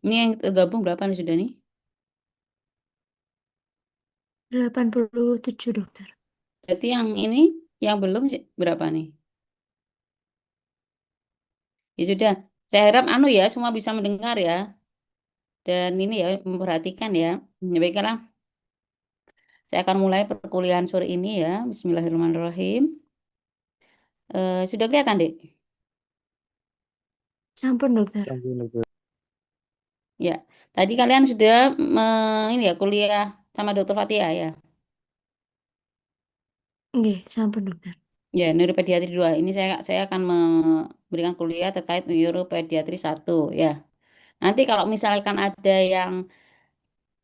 Ini yang tergabung berapa nih sudah nih? 87 dokter. Berarti yang ini yang belum berapa nih? Ya sudah. Saya harap ya semua bisa mendengar ya dan ini ya memperhatikan ya. Ya baiklah, saya akan mulai perkuliahan sore ini ya. Bismillahirrahmanirrahim. Sudah kelihatan, Dek? Sampun dokter. Ya. Tadi kalian sudah ini ya kuliah sama Dokter Fatia ya. Nggih, sampun dokter. Ya, neuropediatri 2. Ini saya akan memberikan kuliah terkait neuropediatri 1 ya. Nanti kalau misalkan ada yang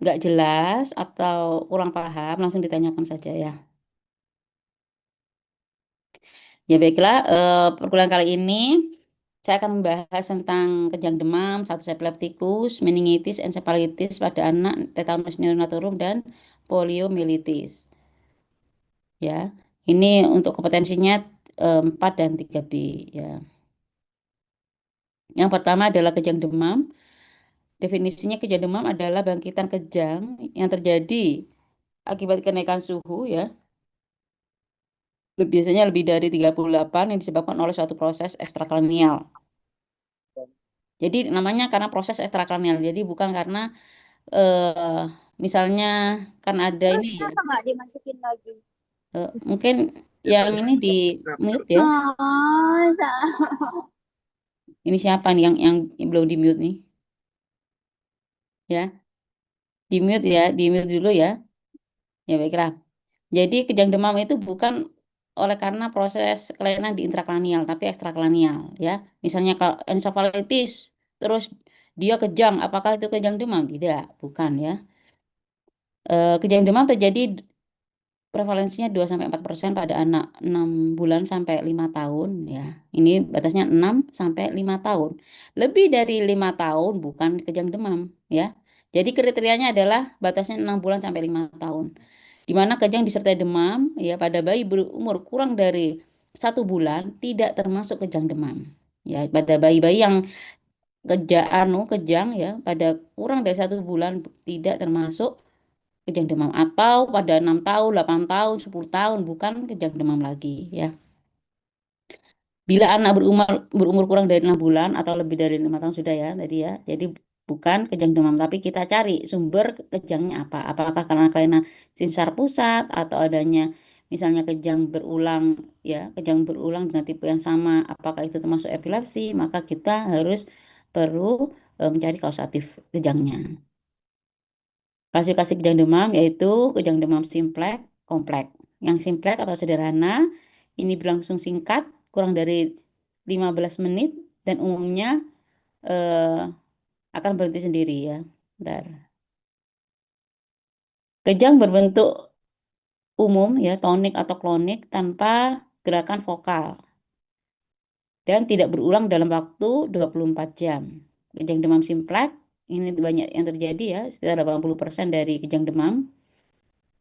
nggak jelas atau kurang paham, langsung ditanyakan saja ya. Ya baiklah, perkuliahan kali ini saya akan membahas tentang kejang demam, status epileptikus, meningitis, ensefalitis pada anak, tetanus neonatorum, dan poliomyelitis. Ya, ini untuk kompetensinya 4 dan 3B. Ya. Yang pertama adalah kejang demam. Definisinya kejang demam adalah bangkitan kejang yang terjadi akibat kenaikan suhu ya. Biasanya lebih dari 38 yang disebabkan oleh suatu proses ekstrakranial. Jadi namanya karena proses ekstrakranial. Jadi bukan karena eh, misalnya kan ada Terus ini ya. kenapa nggak dimasukin lagi? Mungkin yang ini di mute ya. Oh, Ini siapa nih yang belum di mute nih? Ya, di mute ya, di mute dulu ya. Ya baiklah. Jadi kejang demam itu bukan oleh karena proses kelainan di intrakranial, tapi ekstrakranial ya. Misalnya kalau ensefalitis, terus dia kejang, apakah itu kejang demam? Tidak, bukan ya. Kejang demam terjadi prevalensinya 2-4% pada anak 6 bulan sampai 5 tahun ya. Ini batasnya 6 sampai 5 tahun. Lebih dari 5 tahun bukan kejang demam ya. Jadi kriterianya adalah batasnya 6 bulan sampai 5 tahun. Di mana kejang disertai demam ya pada bayi berumur kurang dari 1 bulan tidak termasuk kejang demam. Ya, pada bayi-bayi yang kejang ya pada kurang dari 1 bulan tidak termasuk kejang demam atau pada 6 tahun, 8 tahun, 10 tahun bukan kejang demam lagi ya. Bila anak berumur kurang dari 6 bulan atau lebih dari 5 tahun sudah ya tadi ya. Jadi bukan kejang demam tapi kita cari sumber kejangnya apa. Apakah karena kelainan simsar pusat atau adanya misalnya kejang berulang ya, kejang berulang dengan tipe yang sama, apakah itu termasuk epilepsi, maka kita harus perlu mencari kausatif kejangnya. Klasifikasi kejang demam yaitu kejang demam simplex, kompleks. Yang simplex atau sederhana ini berlangsung singkat, kurang dari 15 menit dan umumnya eh, akan berhenti sendiri ya. Bentar. Kejang berbentuk umum ya, tonik atau klonik tanpa gerakan vokal dan tidak berulang dalam waktu 24 jam. Kejang demam simplex ini banyak yang terjadi ya, sekitar 80% dari kejang demam.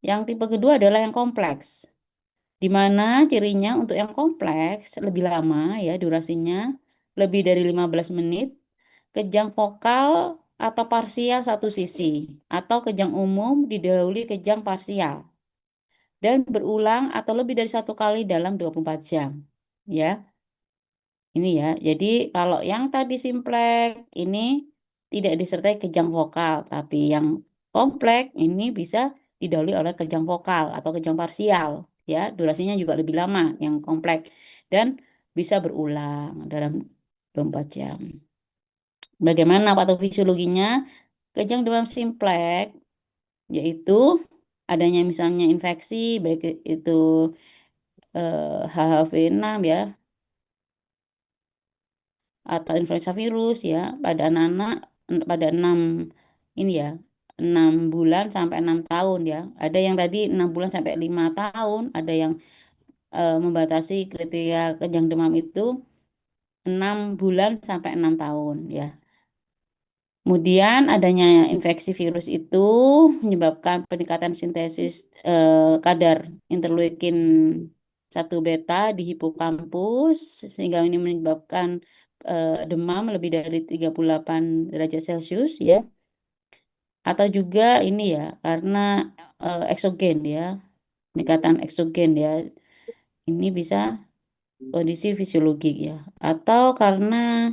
Yang tipe kedua adalah yang kompleks. Di mana cirinya untuk yang kompleks lebih lama ya durasinya, lebih dari 15 menit, kejang vokal atau parsial satu sisi, atau kejang umum didahului kejang parsial, dan berulang atau lebih dari 1 kali dalam 24 jam. Ya, ini ya. Jadi kalau yang tadi simplek ini tidak disertai kejang vokal, tapi yang kompleks ini bisa didahului oleh kejang vokal atau kejang parsial. Ya, durasinya juga lebih lama yang kompleks dan bisa berulang dalam 24 jam. Bagaimana patofisiologinya? Kejang demam simplex yaitu adanya misalnya infeksi baik itu HHV6 ya atau influenza virus ya pada anak-anak pada 6 ini ya 6 bulan sampai 6 tahun ya. Ada yang tadi 6 bulan sampai 5 tahun, ada yang membatasi kriteria kejang demam itu 6 bulan sampai 6 tahun ya. Kemudian adanya infeksi virus itu menyebabkan peningkatan sintesis kadar interleukin 1 beta di hipokampus sehingga ini menyebabkan demam lebih dari 38 derajat Celcius ya, atau juga ini ya karena eksogen ya, peningkatan eksogen ya. Ini bisa kondisi fisiologik ya, atau karena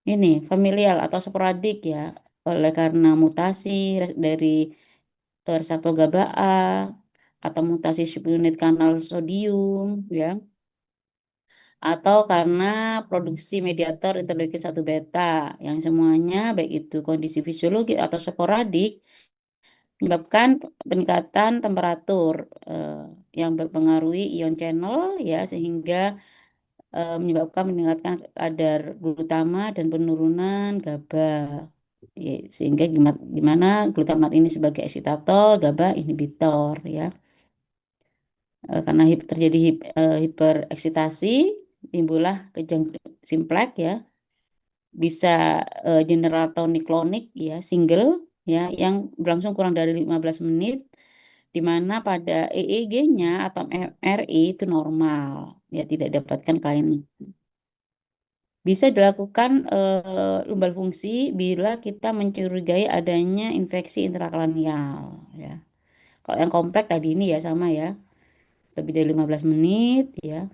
ini familial atau sporadik ya, oleh karena mutasi dari reseptor GABA A atau mutasi subunit kanal sodium ya, atau karena produksi mediator interleukin 1 beta, yang semuanya baik itu kondisi fisiologis atau sporadik menyebabkan peningkatan temperatur yang berpengaruhi ion channel ya, sehingga menyebabkan meningkatkan kadar glutama dan penurunan GABA. Sehingga gimana glutamat ini sebagai eksitator, GABA inhibitor ya. Karena terjadi hipereksitasi, timbullah kejang simplek ya. Bisa general tonic clonic ya, single ya, yang berlangsung kurang dari 15 menit, di mana pada EEG-nya atau MRI itu normal ya, tidak dapatkan kelainan. Bisa dilakukan lumbal fungsi bila kita mencurigai adanya infeksi intrakranial ya. Kalau yang kompleks tadi ini ya sama ya, lebih dari 15 menit ya,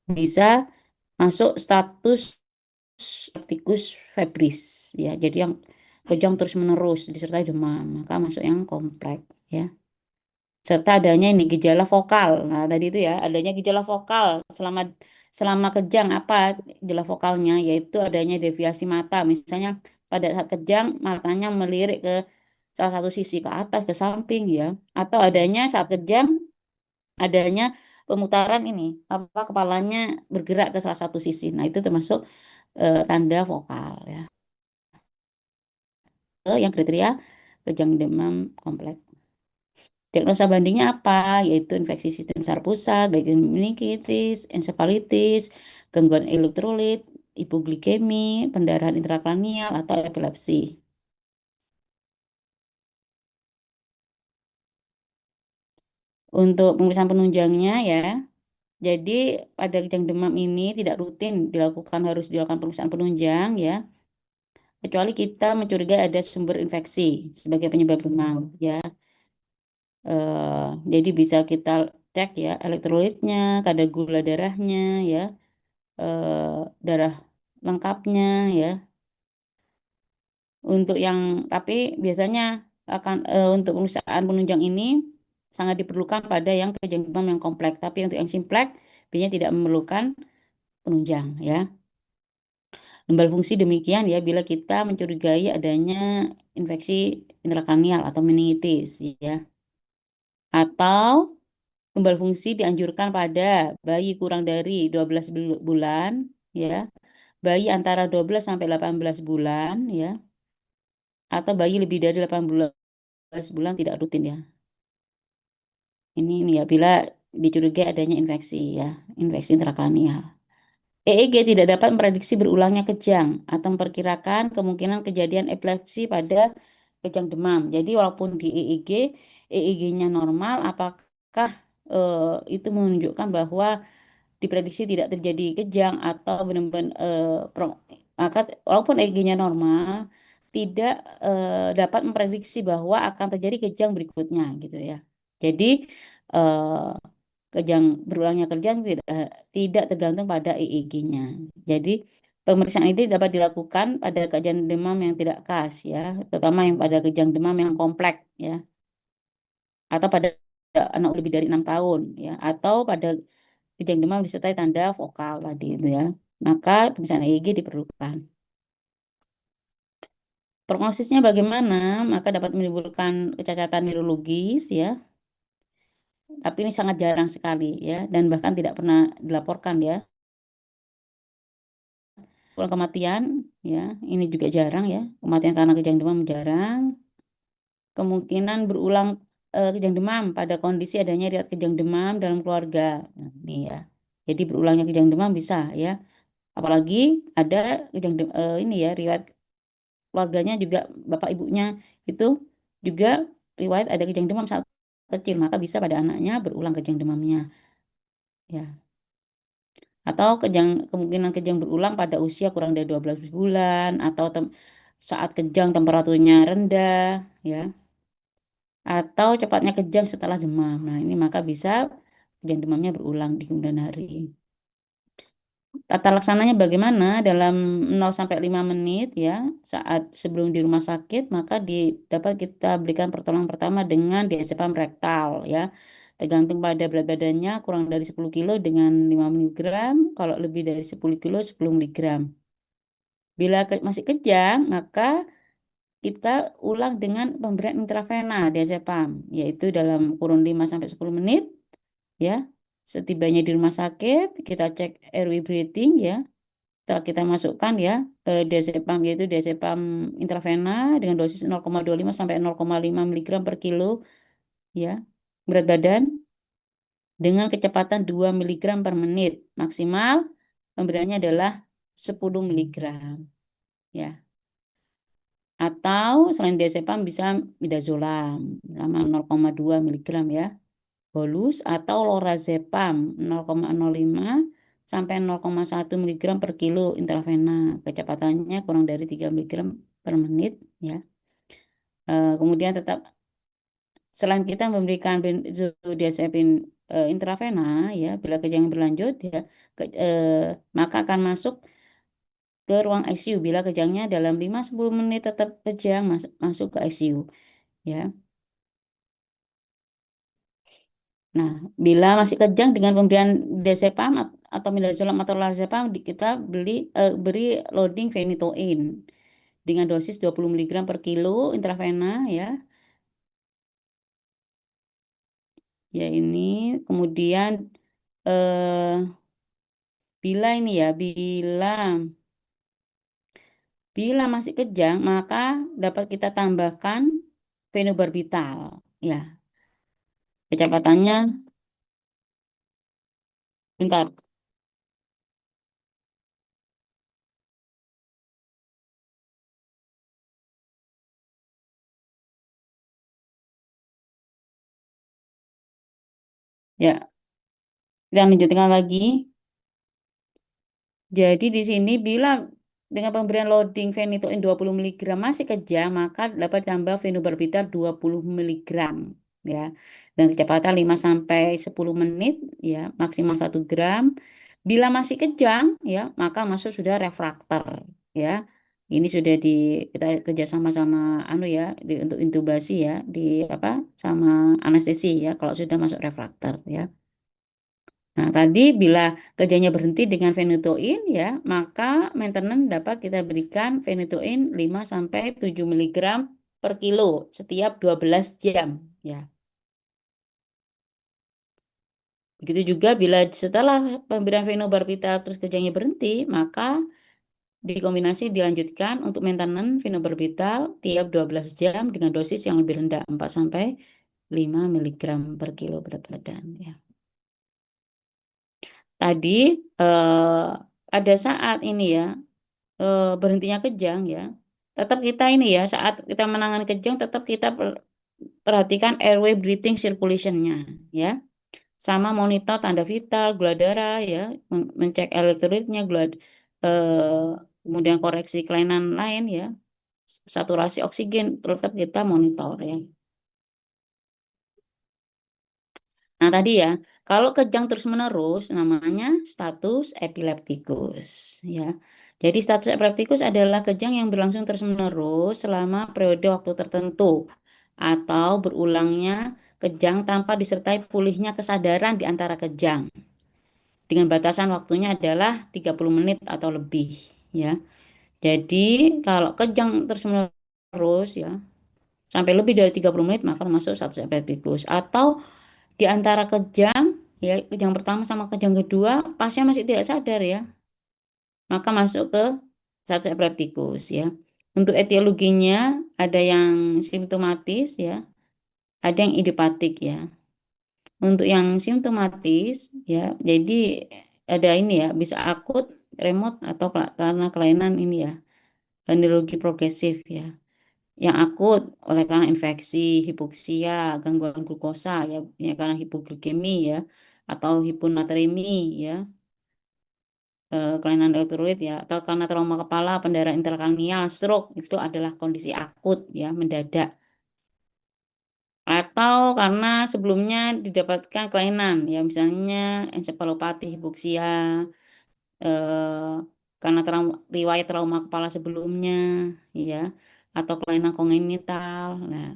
bisa masuk status septicus febris ya. Jadi yang kejang terus-menerus disertai demam, maka masuk yang kompleks ya. Serta adanya ini gejala vokal. Nah, tadi itu ya, adanya gejala vokal selama selama kejang, apa gejala vokalnya, yaitu adanya deviasi mata. Misalnya pada saat kejang matanya melirik ke salah satu sisi, ke atas, ke samping ya. Atau adanya saat kejang adanya pemutaran ini, apa kepalanya bergerak ke salah satu sisi. Nah, itu termasuk tanda vokal ya. Yang kriteria kejang demam kompleks. Diagnosa bandingnya apa? Yaitu infeksi sistem saraf pusat, baik meningitis, ensefalitis, gangguan elektrolit, hipoglikemi, pendarahan intrakranial, atau epilepsi. Untuk pemeriksaan penunjangnya ya, jadi pada kejang demam ini tidak rutin harus dilakukan pemeriksaan penunjang ya, kecuali kita mencurigai ada sumber infeksi sebagai penyebab demam ya. Jadi bisa kita cek ya elektrolitnya, kadar gula darahnya ya, darah lengkapnya ya. Untuk yang tapi biasanya untuk pemeriksaan penunjang ini sangat diperlukan pada yang kejang demam yang kompleks. Tapi untuk yang simpleks biasanya tidak memerlukan penunjang ya. Lambal fungsi demikian ya bila kita mencurigai adanya infeksi intrakranial atau meningitis ya. Atau lambal fungsi dianjurkan pada bayi kurang dari 12 bulan ya, bayi antara 12 sampai 18 bulan ya, atau bayi lebih dari 18 bulan tidak rutin ya. Ini ya bila dicurigai adanya infeksi ya, infeksi intrakranial. EEG tidak dapat memprediksi berulangnya kejang atau memperkirakan kemungkinan kejadian epilepsi pada kejang demam. Jadi walaupun di EEG-nya normal, apakah itu menunjukkan bahwa diprediksi tidak terjadi kejang atau benar-benar maka walaupun EEG-nya normal, tidak dapat memprediksi bahwa akan terjadi kejang berikutnya gitu ya. Jadi eh, kejang berulangnya kejang tidak tergantung pada EEG-nya. Jadi pemeriksaan ini dapat dilakukan pada kejang demam yang tidak khas ya, terutama yang pada kejang demam yang kompleks ya, atau pada anak lebih dari 6 tahun ya, atau pada kejang demam disertai tanda vokal tadi itu ya. Maka pemeriksaan EEG diperlukan. Prognosisnya bagaimana? Maka dapat menimbulkan kecacatan neurologis ya, tapi ini sangat jarang sekali ya, dan bahkan tidak pernah dilaporkan ya. Kalau kematian ya, ini juga jarang ya. Kematian karena kejang demam jarang. Kemungkinan berulang kejang demam pada kondisi adanya riwayat kejang demam dalam keluarga. Nah, ini ya. Jadi berulangnya kejang demam bisa ya. Apalagi ada ini ya, riwayat keluarganya juga bapak ibunya itu juga riwayat ada kejang demam saat kecil, maka bisa pada anaknya berulang kejang demamnya. Ya. atau kemungkinan kejang berulang pada usia kurang dari 12 bulan atau saat kejang temperaturnya rendah ya atau cepatnya kejang setelah demam. Nah, ini maka bisa kejang demamnya berulang di kemudian hari. Tata laksananya bagaimana? Dalam 0 sampai 5 menit ya, saat sebelum di rumah sakit, maka dapat kita berikan pertolongan pertama dengan diazepam rektal ya. Tergantung pada berat badannya, kurang dari 10 kilo dengan 5 miligram, kalau lebih dari 10 kilo 10 miligram. Bila masih kejang, maka kita ulang dengan pemberian intravena diazepam, yaitu dalam kurun 5 sampai 10 menit ya. Setibanya di rumah sakit, kita cek airway breathing ya. Setelah kita masukkan ya diazepam yaitu diazepam intravena dengan dosis 0,25 sampai 0,5 miligram per kilo ya berat badan dengan kecepatan 2 miligram per menit. Maksimal pemberiannya adalah 10 miligram ya. Atau selain diazepam bisa midazolam sama 0,2 miligram ya. Bolus atau lorazepam 0,05 sampai 0,1 miligram per kilo intravena. Kecepatannya kurang dari 3 miligram per menit ya. Kemudian tetap selain kita memberikan benzodiazepin intravena ya, bila kejang berlanjut ya, maka akan masuk ke ruang ICU bila kejangnya dalam 5-10 menit tetap kejang masuk ke ICU ya. Nah, bila masih kejang dengan pemberian diazepam atau midazolam atau lorazepam, kita beri loading phenytoin dengan dosis 20 miligram per kilo intravena ya. Ya ini kemudian eh bila ini ya, bila masih kejang maka dapat kita tambahkan fenobarbital ya. Kecepatannya bentar ya. Kita lanjutkan lagi. Jadi di sini bila dengan pemberian loading phenytoin 20 miligram masih kejang, maka dapat tambah fenobarbital 20 miligram ya. Dan kecepatan 5 sampai 10 menit ya, maksimal 1 gram. Bila masih kejang ya, maka masuk sudah refraktor ya. Ini sudah kita kerja sama-sama anu ya untuk intubasi ya di apa sama anestesi ya kalau sudah masuk refraktor ya. Nah, tadi bila kerjanya berhenti dengan phenytoin ya, maka maintenance dapat kita berikan phenytoin 5 sampai 7 miligram per kilo setiap 12 jam ya. Begitu juga bila setelah pemberian fenobarbital terus kerjanya berhenti, maka dikombinasi dilanjutkan untuk maintenance fenobarbital tiap 12 jam dengan dosis yang lebih rendah 4 sampai 5 miligram per kilo berat badan ya. Tadi ada saat ini ya berhentinya kejang ya. Tetap kita ini ya, saat kita menangani kejang tetap kita perhatikan airway breathing circulation-nya ya. Sama monitor tanda vital, gula darah ya, mencek elektrolitnya, eh, kemudian koreksi kelainan lain ya, saturasi oksigen tetap kita monitor ya. Nah, tadi ya, kalau kejang terus-menerus namanya status epileptikus ya. Jadi status epileptikus adalah kejang yang berlangsung terus-menerus selama periode waktu tertentu atau berulangnya kejang tanpa disertai pulihnya kesadaran di antara kejang. Dengan batasan waktunya adalah 30 menit atau lebih ya. Jadi kalau kejang terus-menerus ya sampai lebih dari 30 menit maka masuk status epileptikus atau di antara kejang, ya kejang pertama sama kejang kedua, pasien masih tidak sadar ya, maka masuk ke status epileptikus ya. Untuk etiologinya ada yang simptomatis ya, ada yang idiopatik ya. Untuk yang simptomatis ya, jadi ada ini ya, bisa akut, remote atau karena kelainan ini ya, neurologi progresif ya. Yang akut oleh karena infeksi, hipoksia, gangguan glukosa ya, ya karena hipoglikemi ya atau hiponatremi ya. kelainan elektrolit ya, atau karena trauma kepala, pendarahan intrakranial, stroke itu adalah kondisi akut ya, mendadak. Atau karena sebelumnya didapatkan kelainan ya, misalnya ensefalopati, hipoksia, eh, karena riwayat trauma kepala sebelumnya ya, atau kelainan kongenital. Nah,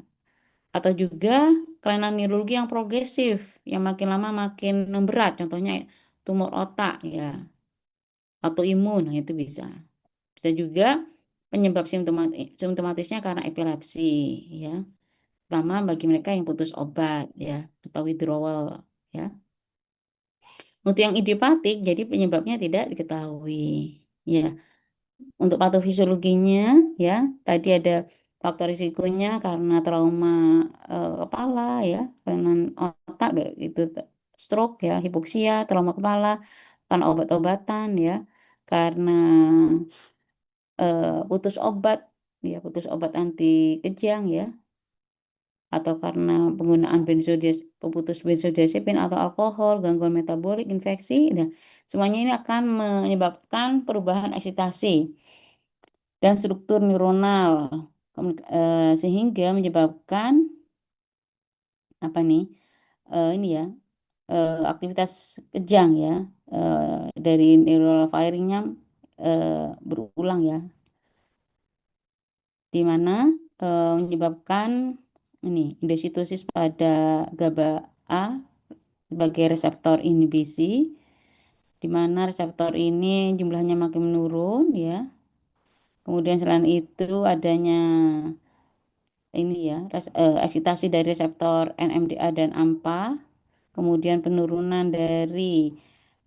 atau juga kelainan neurologi yang progresif yang makin lama makin memberat, contohnya tumor otak ya, autoimun, nah itu bisa. Bisa juga penyebab simptomatisnya karena epilepsi ya, terutama bagi mereka yang putus obat ya, atau withdrawal ya. Untuk yang idiopatik, jadi penyebabnya tidak diketahui ya. Untuk patofisiologinya ya, tadi ada faktor risikonya karena trauma kepala ya, kelainan otak baik itu stroke ya, hipoksia, trauma kepala, karena obat-obatan ya, karena putus obat ya, putus obat anti kejang ya, atau karena penggunaan pemutus benzodiazepin atau alkohol, gangguan metabolik, infeksi. Nah, semuanya ini akan menyebabkan perubahan eksitasi dan struktur neuronal, sehingga menyebabkan apa nih, ini ya, aktivitas kejang ya, dari neural firingnya berulang ya, di mana menyebabkan ini endositosis pada GABA A sebagai reseptor inhibisi, di mana reseptor ini jumlahnya makin menurun ya. Kemudian selain itu adanya ini ya, eksitasi dari reseptor NMDA dan AMPA, kemudian penurunan dari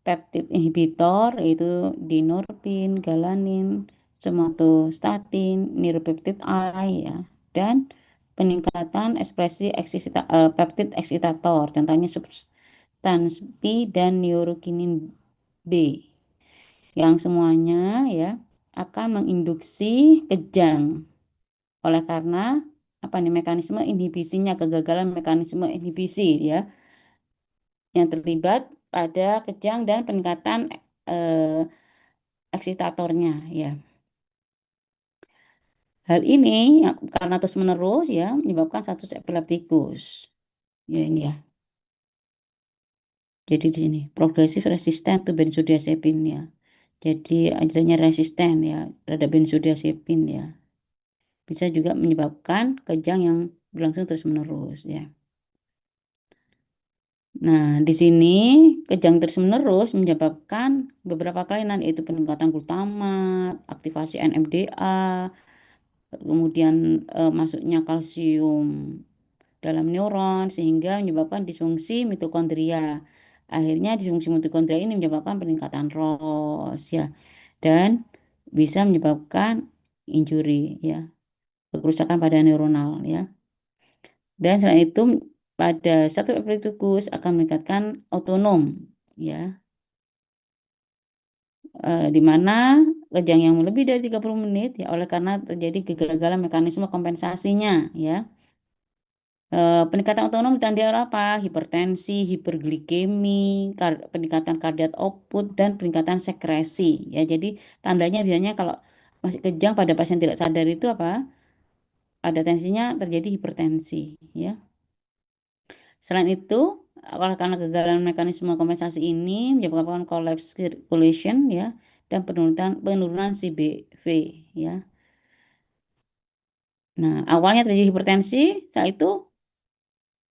peptid inhibitor yaitu dinorpin, galanin, somatostatin, neuropeptide I ya, dan peningkatan ekspresi peptid eksitator, contohnya substans P dan neurokinin B, yang semuanya ya akan menginduksi kejang. Oleh karena apa nih mekanisme inhibisinya, kegagalan mekanisme inhibisi ya yang terlibat pada kejang dan peningkatan eh, eksitatornya ya. Hal ini karena terus menerus ya menyebabkan status epileptikus. Ya ini ya. Jadi di sini progresif resisten to benzodiazepin ya. Jadi adanya resisten ya terhadap benzodiazepin ya. Bisa juga menyebabkan kejang yang berlangsung terus menerus ya. Nah, di sini kejang terus-menerus menyebabkan beberapa kelainan yaitu peningkatan glutamat, aktivasi NMDA, kemudian masuknya kalsium dalam neuron sehingga menyebabkan disfungsi mitokondria. Akhirnya disfungsi mitokondria ini menyebabkan peningkatan ROS ya dan bisa menyebabkan injury ya, kerusakan pada neuronal ya. Dan selain itu pada satu epileptikus akan meningkatkan otonom ya, di mana kejang yang lebih dari 30 menit ya oleh karena terjadi kegagalan mekanisme kompensasinya ya. Peningkatan otonom ditandai oleh apa? Hipertensi, hiperglikemi, peningkatan kardiak output dan peningkatan sekresi ya. Jadi tandanya biasanya kalau masih kejang pada pasien tidak sadar itu apa? Pada tensinya terjadi hipertensi ya. Selain itu, oleh karena kegagalan mekanisme kompensasi ini menyebabkan collapse circulation ya dan penurunan CBV ya. Nah, awalnya terjadi hipertensi, saat itu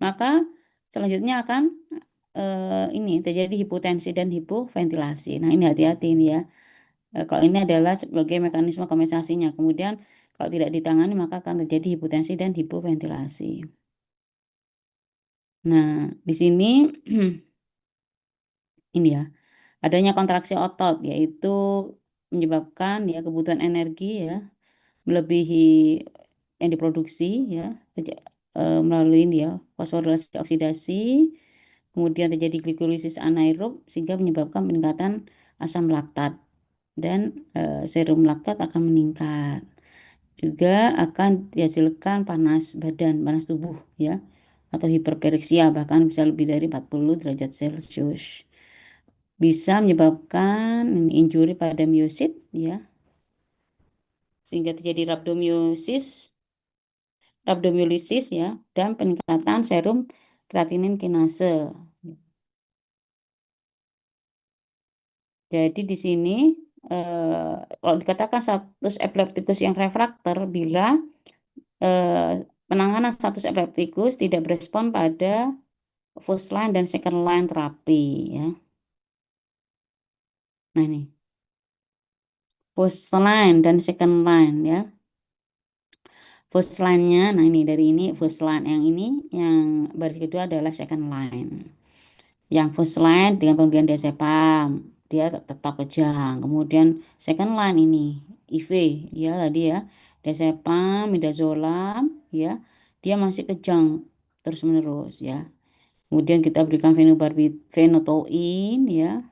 maka selanjutnya akan ini terjadi hipotensi dan hipoventilasi. Nah, ini hati-hati ini ya. Kalau ini adalah sebagai mekanisme kompensasinya. Kemudian kalau tidak ditangani maka akan terjadi hipotensi dan hipoventilasi. Nah, di sini ini ya. Adanya kontraksi otot yaitu menyebabkan ya kebutuhan energi ya melebihi yang diproduksi ya melalui ini ya fosforilasi oksidasi, kemudian terjadi glikolisis anaerob sehingga menyebabkan peningkatan asam laktat dan serum laktat akan meningkat. Juga akan dihasilkan panas badan, panas tubuh ya atau hiperperiksia bahkan bisa lebih dari 40 derajat Celcius. bisa menyebabkan injury pada miosit ya, sehingga terjadi rhabdomyolysis ya, dan peningkatan serum kreatinin kinase. Jadi di sini kalau dikatakan status epileptikus yang refraktor bila penanganan status epileptikus tidak berespon pada first line dan second line terapi ya. Nah ini first line dan second line ya. First line-nya, nah ini dari ini first line, yang ini yang baris kedua adalah second line. Yang first line dengan pemberian diazepam, dia tetap kejang. Kemudian second line ini IV ya tadi ya, diazepam, midazolam ya, dia masih kejang terus menerus ya. Kemudian kita berikan phenytoin ya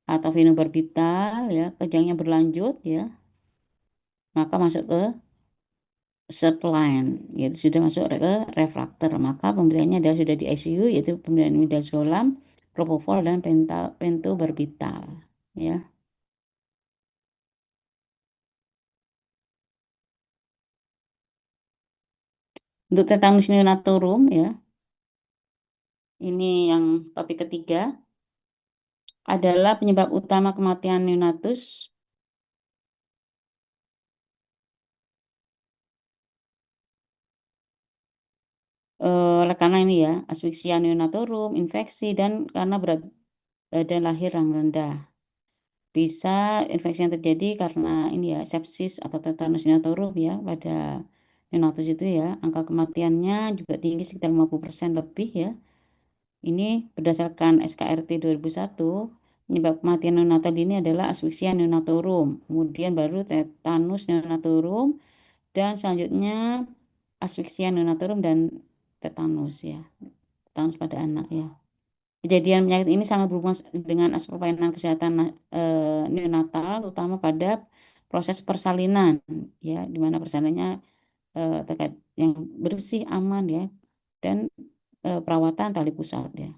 atau phenobarbital ya, kejangnya berlanjut ya, maka masuk ke third line, yaitu sudah masuk ke refraktor, maka pemberiannya adalah sudah di ICU, yaitu pemberian midazolam, propofol, dan pentobarbital ya. Untuk tetanus neonatorum ya, ini yang topik ketiga adalah penyebab utama kematian neonatus karena ini ya, asfiksia neonatorum, infeksi, dan karena berat badan lahir yang rendah. Bisa infeksi yang terjadi karena ini ya, sepsis atau tetanus neonatorium ya, pada neonatus itu ya. Angka kematiannya juga tinggi sekitar 50% lebih ya. Ini berdasarkan SKRT 2001, penyebab kematian neonatal ini adalah asfiksia neonatorum, kemudian baru tetanus neonatorum, dan selanjutnya asfiksia neonatorum dan tetanus ya. Tetanus pada anak ya. Kejadian penyakit ini sangat berhubungan dengan aspek pelayanan kesehatan neonatal, terutama pada proses persalinan, ya, di mana persalinannya terkait yang bersih, aman, ya, dan perawatan tali pusat, ya.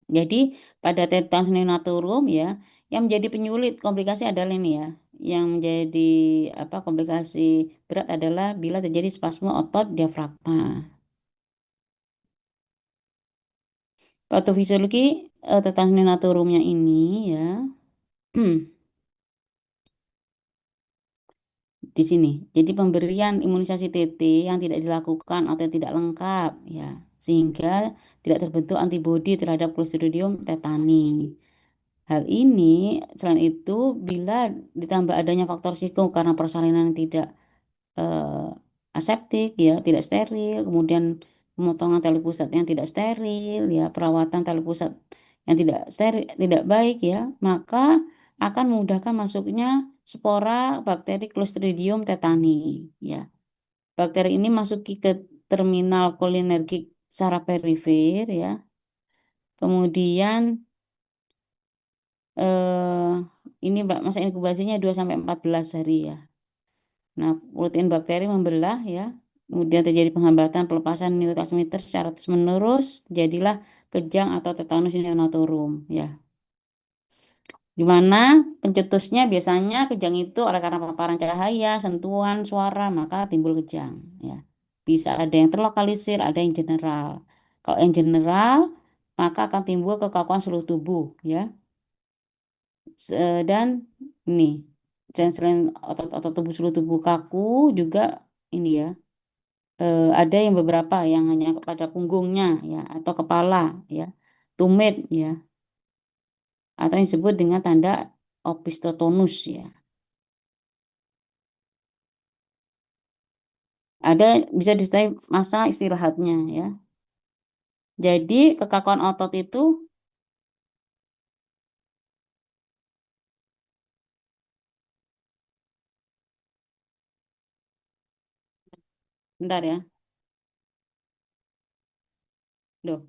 Jadi pada tetanus neonatorum, ya, yang menjadi penyulit komplikasi adalah ini ya, yang menjadi komplikasi berat adalah bila terjadi spasme otot diafragma. Patofisiologi tetanus neonatorumnya ini ya. Di sini. Jadi pemberian imunisasi TT yang tidak dilakukan atau tidak lengkap ya, sehingga tidak terbentuk antibodi terhadap Clostridium tetani. Hal ini selain itu bila ditambah adanya faktor risiko karena persalinan yang tidak eh, aseptik ya, tidak steril, kemudian pemotongan tali pusat yang tidak steril ya, perawatan tali pusat yang tidak steril, tidak baik ya, maka akan memudahkan masuknya spora bakteri Clostridium tetani ya. Bakteri ini masuki ke terminal kolinergik saraf perifer ya. Kemudian eh ini masa inkubasinya 2 sampai 14 hari ya. Nah, protein bakteri membelah ya. Kemudian terjadi penghambatan pelepasan neurotransmitter secara terus-menerus, jadilah kejang atau tetanus neonatorum ya. Di mana pencetusnya biasanya kejang itu oleh karena paparan cahaya, sentuhan, suara, maka timbul kejang ya. Bisa ada yang terlokalisir, ada yang general. Kalau yang general, maka akan timbul kekakuan seluruh tubuh ya. Dan ini selain otot-otot tubuh seluruh tubuh kaku juga ini ya. Ada yang beberapa yang hanya pada punggungnya ya atau kepala ya, tumit ya, atau yang disebut dengan tanda opistotonus ya. Ada bisa disertai masa istirahatnya ya. Jadi kekakuan otot itu bentar ya. Loh.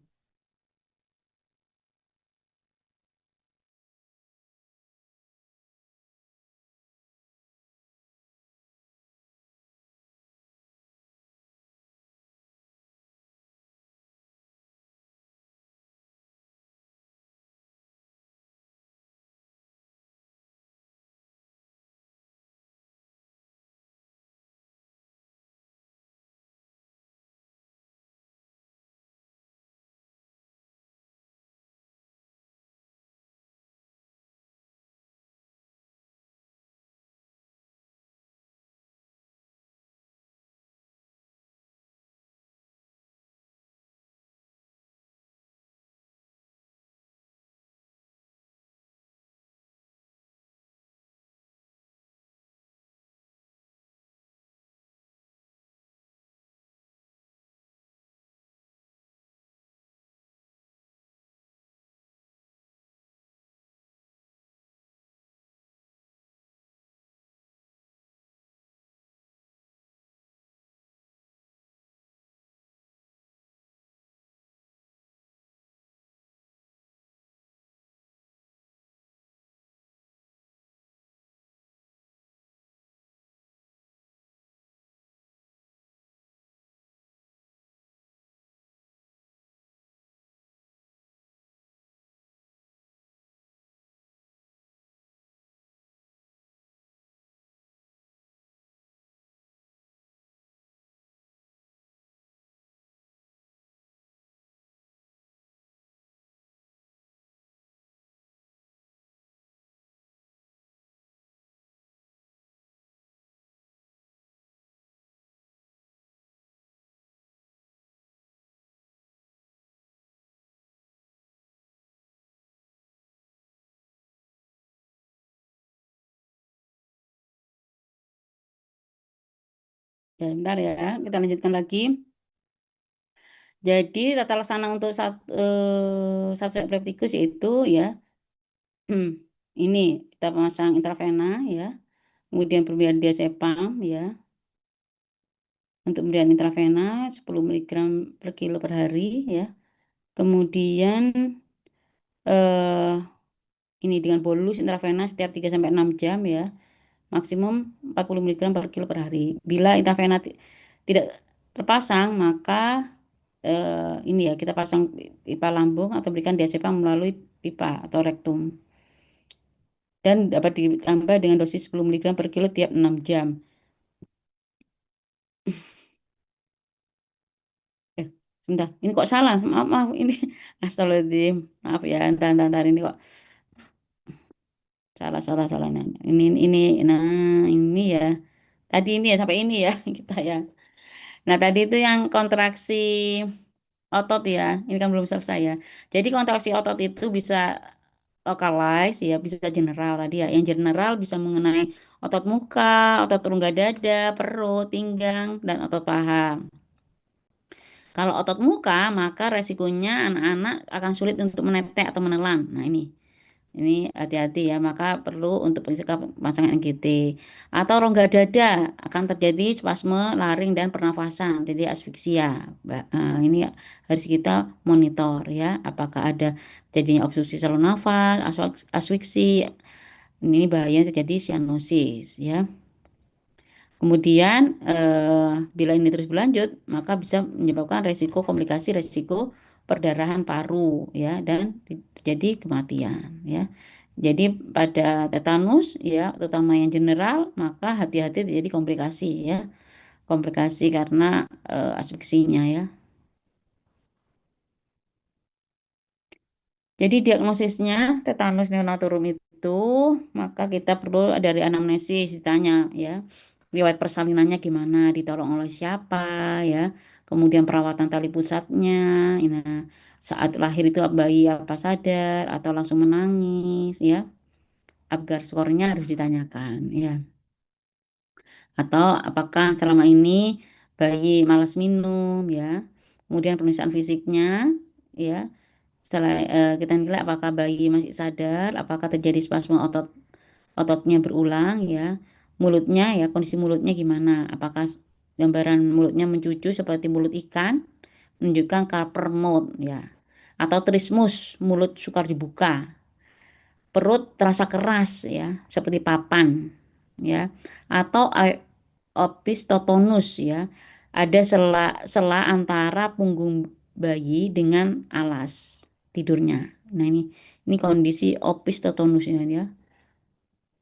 Ya, bentar ya, kita lanjutkan lagi. Jadi tata laksana untuk satu set pleptikus yaitu ya, ini kita pasang intravena ya, kemudian pemberian diazepam ya, untuk pemberian intravena 10 miligram per kilo per hari ya. Kemudian eh, ini dengan bolus intravena setiap 3 sampai 6 jam ya, maksimum 40 miligram per kilo per hari. Bila intravena tidak terpasang, maka ini ya kita pasang pipa lambung atau berikan diazepam melalui pipa atau rektum. Dan dapat ditambah dengan dosis 10 miligram per kilo tiap 6 jam. Eh, Bentar, ini kok salah? Maaf, maaf, ini astagfirullahaladzim. Maaf ya, entar, ini kok salah, salah, salah. Nah, nah, ini ya. Tadi ini ya, sampai ini ya, kita ya. Nah, tadi itu yang kontraksi otot ya. Ini kan belum selesai ya. Jadi kontraksi otot itu bisa localize ya, bisa general tadi ya. Yang general bisa mengenai otot muka, otot rongga dada, perut, pinggang, dan otot paha. Kalau otot muka, maka resikonya anak-anak akan sulit untuk menetek atau menelan. Nah, ini hati-hati ya, maka perlu untuk mencegah pasangan NGT. Atau rongga dada akan terjadi spasme laring dan pernafasan, jadi asfiksia. Ini harus kita monitor ya, apakah ada terjadinya obstruksi saluran nafas, asfiksi. Ini bahaya terjadi sianosis ya. Kemudian bila ini terus berlanjut, maka bisa menyebabkan resiko komplikasi, resiko perdarahan paru ya dan terjadi kematian ya. Jadi pada tetanus ya, terutama yang general, maka hati-hati terjadi komplikasi ya. Komplikasi karena asfiksinya ya. Jadi diagnosisnya tetanus neonatorum itu, maka kita perlu dari anamnesis ditanya ya, riwayat persalinannya gimana, ditolong oleh siapa ya, kemudian perawatan tali pusatnya, nah, saat lahir itu bayi apa sadar atau langsung menangis ya, Apgar skornya harus ditanyakan ya, atau apakah selama ini bayi malas minum ya, kemudian pemeriksaan fisiknya ya. Setelah kita nilai apakah bayi masih sadar, apakah terjadi spasme ototnya berulang ya, mulutnya ya kondisi mulutnya gimana, apakah gambaran mulutnya mencucu seperti mulut ikan, menunjukkan Carper mouth ya, atau trismus mulut sukar dibuka, perut terasa keras ya seperti papan ya, atau opistotonus ya, ada sela antara punggung bayi dengan alas tidurnya. Nah, ini kondisi opistotonus ya,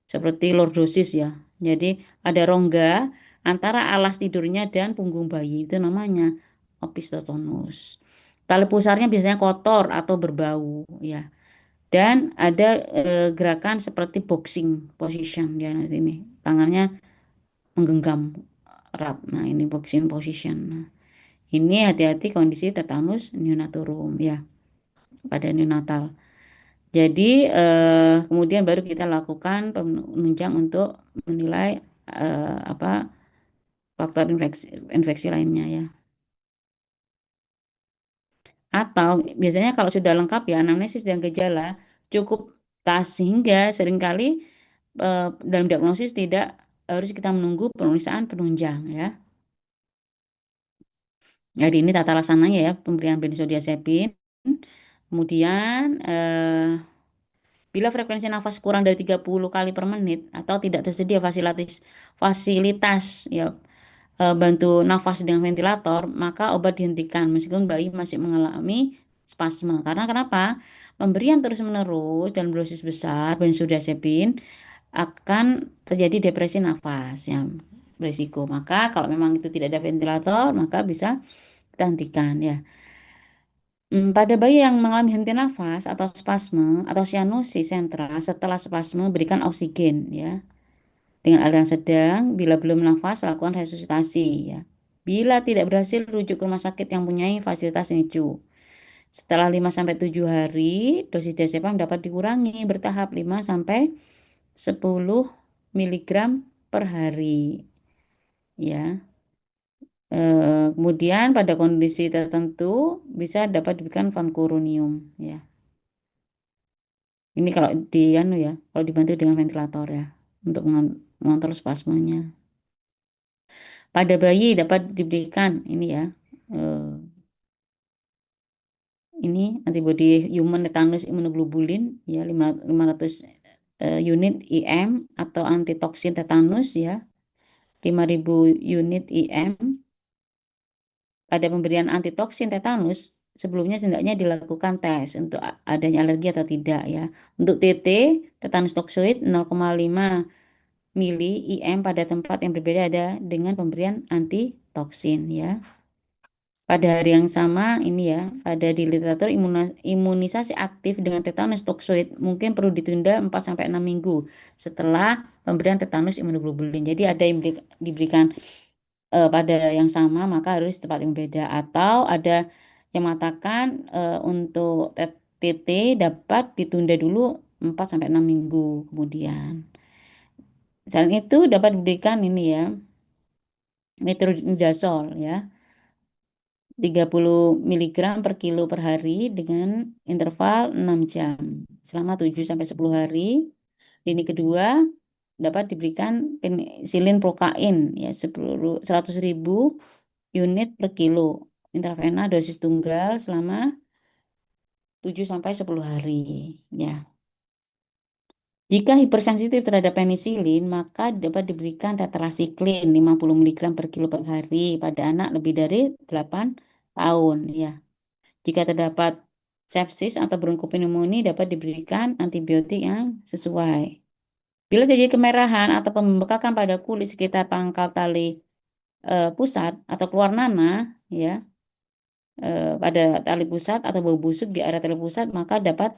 seperti lordosis ya. Jadi ada rongga antara alas tidurnya dan punggung bayi, itu namanya opistotonus. Tali pusarnya biasanya kotor atau berbau ya. Dan ada gerakan seperti boxing position ya, nanti ini tangannya menggenggam erat. Nah, ini boxing position. Nah, ini hati-hati kondisi tetanus neonatorum ya pada neonatal. Jadi kemudian baru kita lakukan penunjang untuk menilai apa faktor infeksi lainnya ya. Atau biasanya kalau sudah lengkap ya anamnesis dan gejala cukup tas sehingga seringkali dalam diagnosis tidak harus kita menunggu pemeriksaan penunjang ya. Jadi ini tata laksananya ya pemberian benzodiazepin. Kemudian bila frekuensi nafas kurang dari 30 kali per menit atau tidak tersedia fasilitas ya bantu nafas dengan ventilator, maka obat dihentikan meskipun bayi masih mengalami spasme. Karena kenapa? Pemberian terus-menerus dalam dosis besar benzodiazepin akan terjadi depresi nafas yang berisiko. Maka kalau memang itu tidak ada ventilator, maka bisa kita hentikan ya. Pada bayi yang mengalami henti nafas atau spasme atau sianosis sentra setelah spasme berikan oksigen ya dengan aliran sedang. Bila belum nafas lakukan resusitasi ya. Bila tidak berhasil rujuk ke rumah sakit yang punya fasilitas NICU. Setelah 5 sampai 7 hari dosis diazepam dapat dikurangi bertahap 5 sampai 10 miligram per hari ya. Kemudian pada kondisi tertentu bisa dapat diberikan vancomycin ya. Ini kalau di anu ya, kalau dibantu dengan ventilator ya untuk mengontrol spasmenya. Pada bayi dapat diberikan ini ya. eh, ini antibodi human tetanus immunoglobulin ya 500 unit IM atau antitoksin tetanus ya 5.000 unit IM. Pada pemberian antitoksin tetanus sebelumnya setidaknya dilakukan tes untuk adanya alergi atau tidak ya. Untuk TT tetanus toksoid 0,5 mili IM pada tempat yang berbeda ada dengan pemberian antitoksin ya. Pada hari yang sama ini ya, ada di literatur imunisasi aktif dengan tetanus toksoid mungkin perlu ditunda 4 sampai 6 minggu setelah pemberian tetanus imunoglobulin. Jadi ada yang diberikan pada yang sama maka harus tempat yang beda atau ada yang mengatakan untuk TT dapat ditunda dulu 4 sampai 6 minggu kemudian. Selain itu dapat diberikan ini ya metronidazole ya 30 miligram per kilo per hari dengan interval 6 jam selama 7 sampai 10 hari. Lini kedua dapat diberikan penisilin prokain ya 100.000 unit per kilo intravena dosis tunggal selama 7 sampai 10 hari ya. Jika hipersensitif terhadap penisilin, maka dapat diberikan tetrasiklin 50 miligram per kilo per hari pada anak lebih dari 8 tahun ya. Jika terdapat sepsis atau bronkopneumonia dapat diberikan antibiotik yang sesuai. Bila terjadi kemerahan atau pembekakan pada kulit sekitar pangkal tali pusat atau keluar nanah ya pada tali pusat atau bau busuk di area tali pusat maka dapat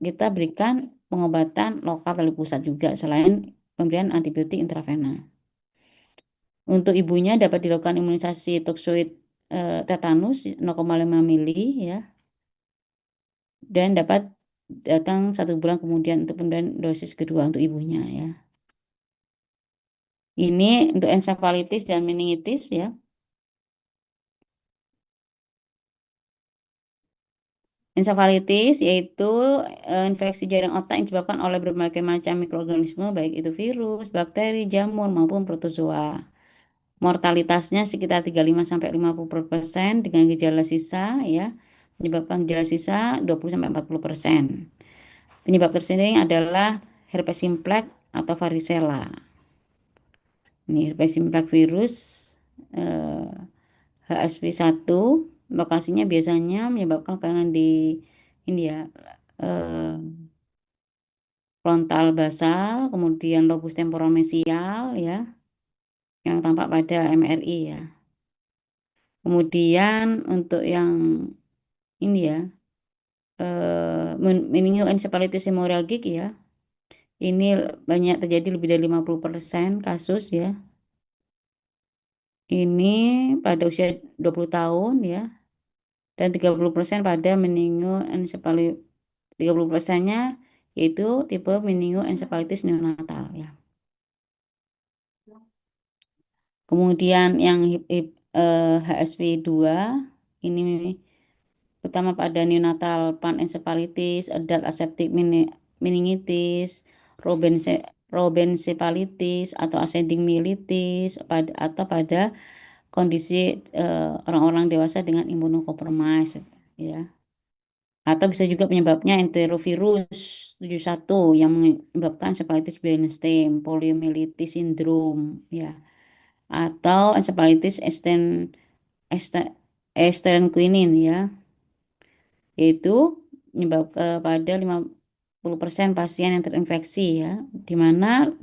kita berikan pengobatan lokal tali pusat juga selain pemberian antibiotik intravena. Untuk ibunya dapat dilakukan imunisasi toksoid tetanus 0,5 mili ya dan dapat datang 1 bulan kemudian untuk pemberian dosis kedua untuk ibunya ya. Ini untuk ensefalitis dan meningitis ya. Ensefalitis yaitu infeksi jaringan otak yang disebabkan oleh berbagai macam mikroorganisme baik itu virus, bakteri, jamur maupun protozoa. Mortalitasnya sekitar 35 sampai 50% dengan gejala sisa ya. Menyebabkan gejala sisa 20 sampai 40%. Penyebab tersering adalah herpes simplex atau varicella. Ini herpes simplex virus eh, HSV1 lokasinya biasanya menyebabkan kelainan di ini ya eh, frontal basal, kemudian lobus temporal mesial ya yang tampak pada MRI ya. Kemudian untuk yang ini ya meningoencephalitis hemoragik ya. Ini banyak terjadi lebih dari 50% kasus ya. Ini pada usia 20 tahun ya dan 30% pada meningoencephalitis 30%-nya yaitu tipe meningoencephalitis neonatal ya. Kemudian yang HSV2 ini terutama pada neonatal panencephalitis, adult aseptic meningitis, robencephalitis atau ascending myelitis atau pada kondisi orang-orang dewasa dengan imunocompromised ya. Atau bisa juga penyebabnya enterovirus 71 yang menyebabkan encephalitis brainstem, poliomyelitis syndrome ya. Atau encephalitis Estrenoquinin ya, yaitu menyebab pada 50% pasien yang terinfeksi ya, di mana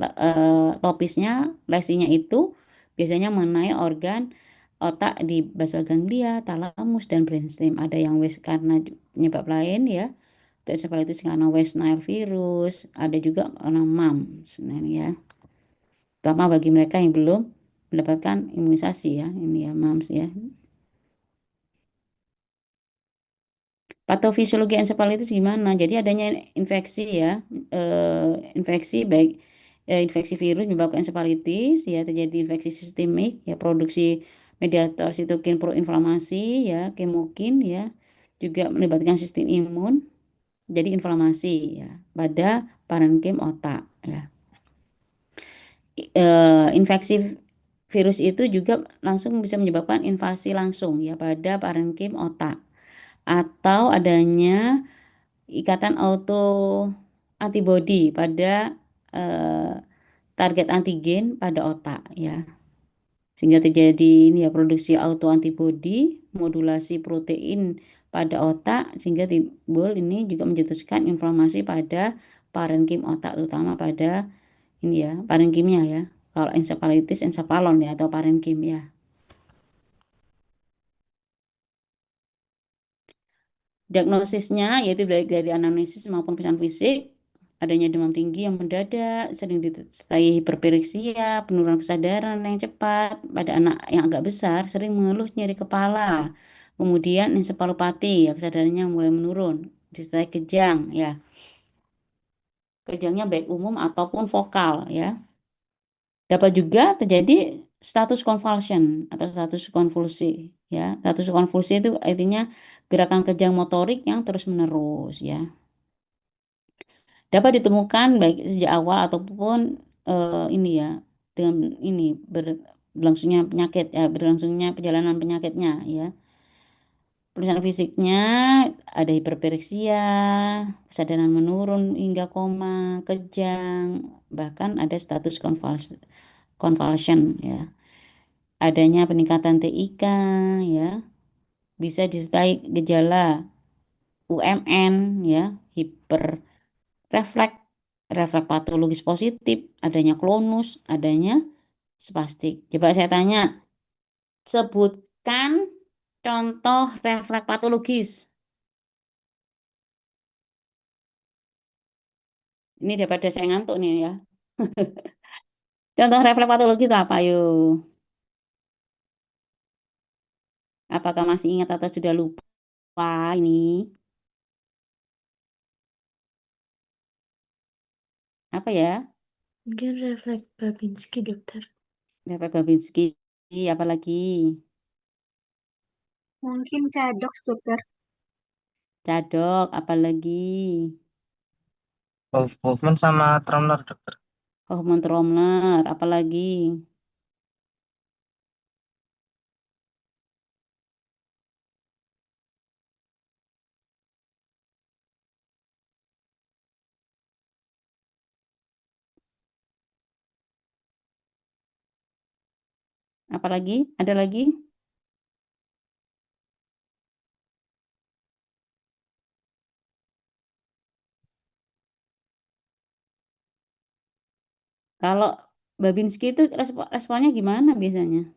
topisnya, lesinya itu biasanya mengenai organ otak di basal ganglia, talamus, dan brainstem. Ada yang West karena penyebab lain ya, itu encephalitis karena West Nile virus, ada juga karena MAMS. Nah, ini ya, terutama bagi mereka yang belum mendapatkan imunisasi ya, ini ya MAMS ya. Patofisiologi encephalitis gimana? Jadi adanya infeksi ya, infeksi baik infeksi virus menyebabkan encephalitis ya terjadi infeksi sistemik ya produksi mediator sitokin proinflamasi ya, kemokin ya, juga melibatkan sistem imun, jadi inflamasi ya pada parenkim otak ya. Infeksi virus itu juga langsung bisa menyebabkan invasi langsung ya pada parenkim otak atau adanya ikatan auto antibodi pada eh, target antigen pada otak ya. Sehingga terjadi ini ya produksi autoantibodi, modulasi protein pada otak sehingga timbul ini juga mencetuskan inflamasi pada parenkim otak terutama pada ini ya parenkimnya ya. Kalau encephalitis encephalon ya atau parenkim ya. Diagnosisnya yaitu baik dari anamnesis maupun pemeriksaan fisik, adanya demam tinggi yang mendadak, sering disertai hiperpireksia, penurunan kesadaran yang cepat pada anak yang agak besar, sering mengeluh nyeri kepala. Kemudian ensefalopati, ya kesadarannya mulai menurun, disertai kejang, ya. Kejangnya baik umum ataupun vokal, ya. Dapat juga terjadi status convulsion atau status konvulsi, ya. Status konvulsi itu artinya gerakan kejang motorik yang terus-menerus, ya. Dapat ditemukan baik sejak awal ataupun ini ya dengan ini berlangsungnya penyakit ya berlangsungnya perjalanan penyakitnya ya. Pemeriksaan fisiknya ada hiperpereksia, kesadaran menurun hingga koma, kejang, bahkan ada status convulsion ya. Adanya peningkatan TIK ya, bisa disertai gejala UMN ya, refleks, refleks patologis positif, adanya klonus, adanya spastik. Coba saya tanya, sebutkan contoh refleks patologis. Ini daripada saya ngantuk nih ya. Contoh refleks patologi itu apa yuk? Apakah masih ingat atau sudah lupa ini? Apa ya? Mungkin refleks Babinski, dokter. Refleks Babinski, apalagi Mungkin cadoks, dokter. cadok, apalagi Hoffman sama Tromler, dokter. hormon Tromler, apalagi apalagi? Ada lagi? Kalau Babinski itu responnya gimana biasanya?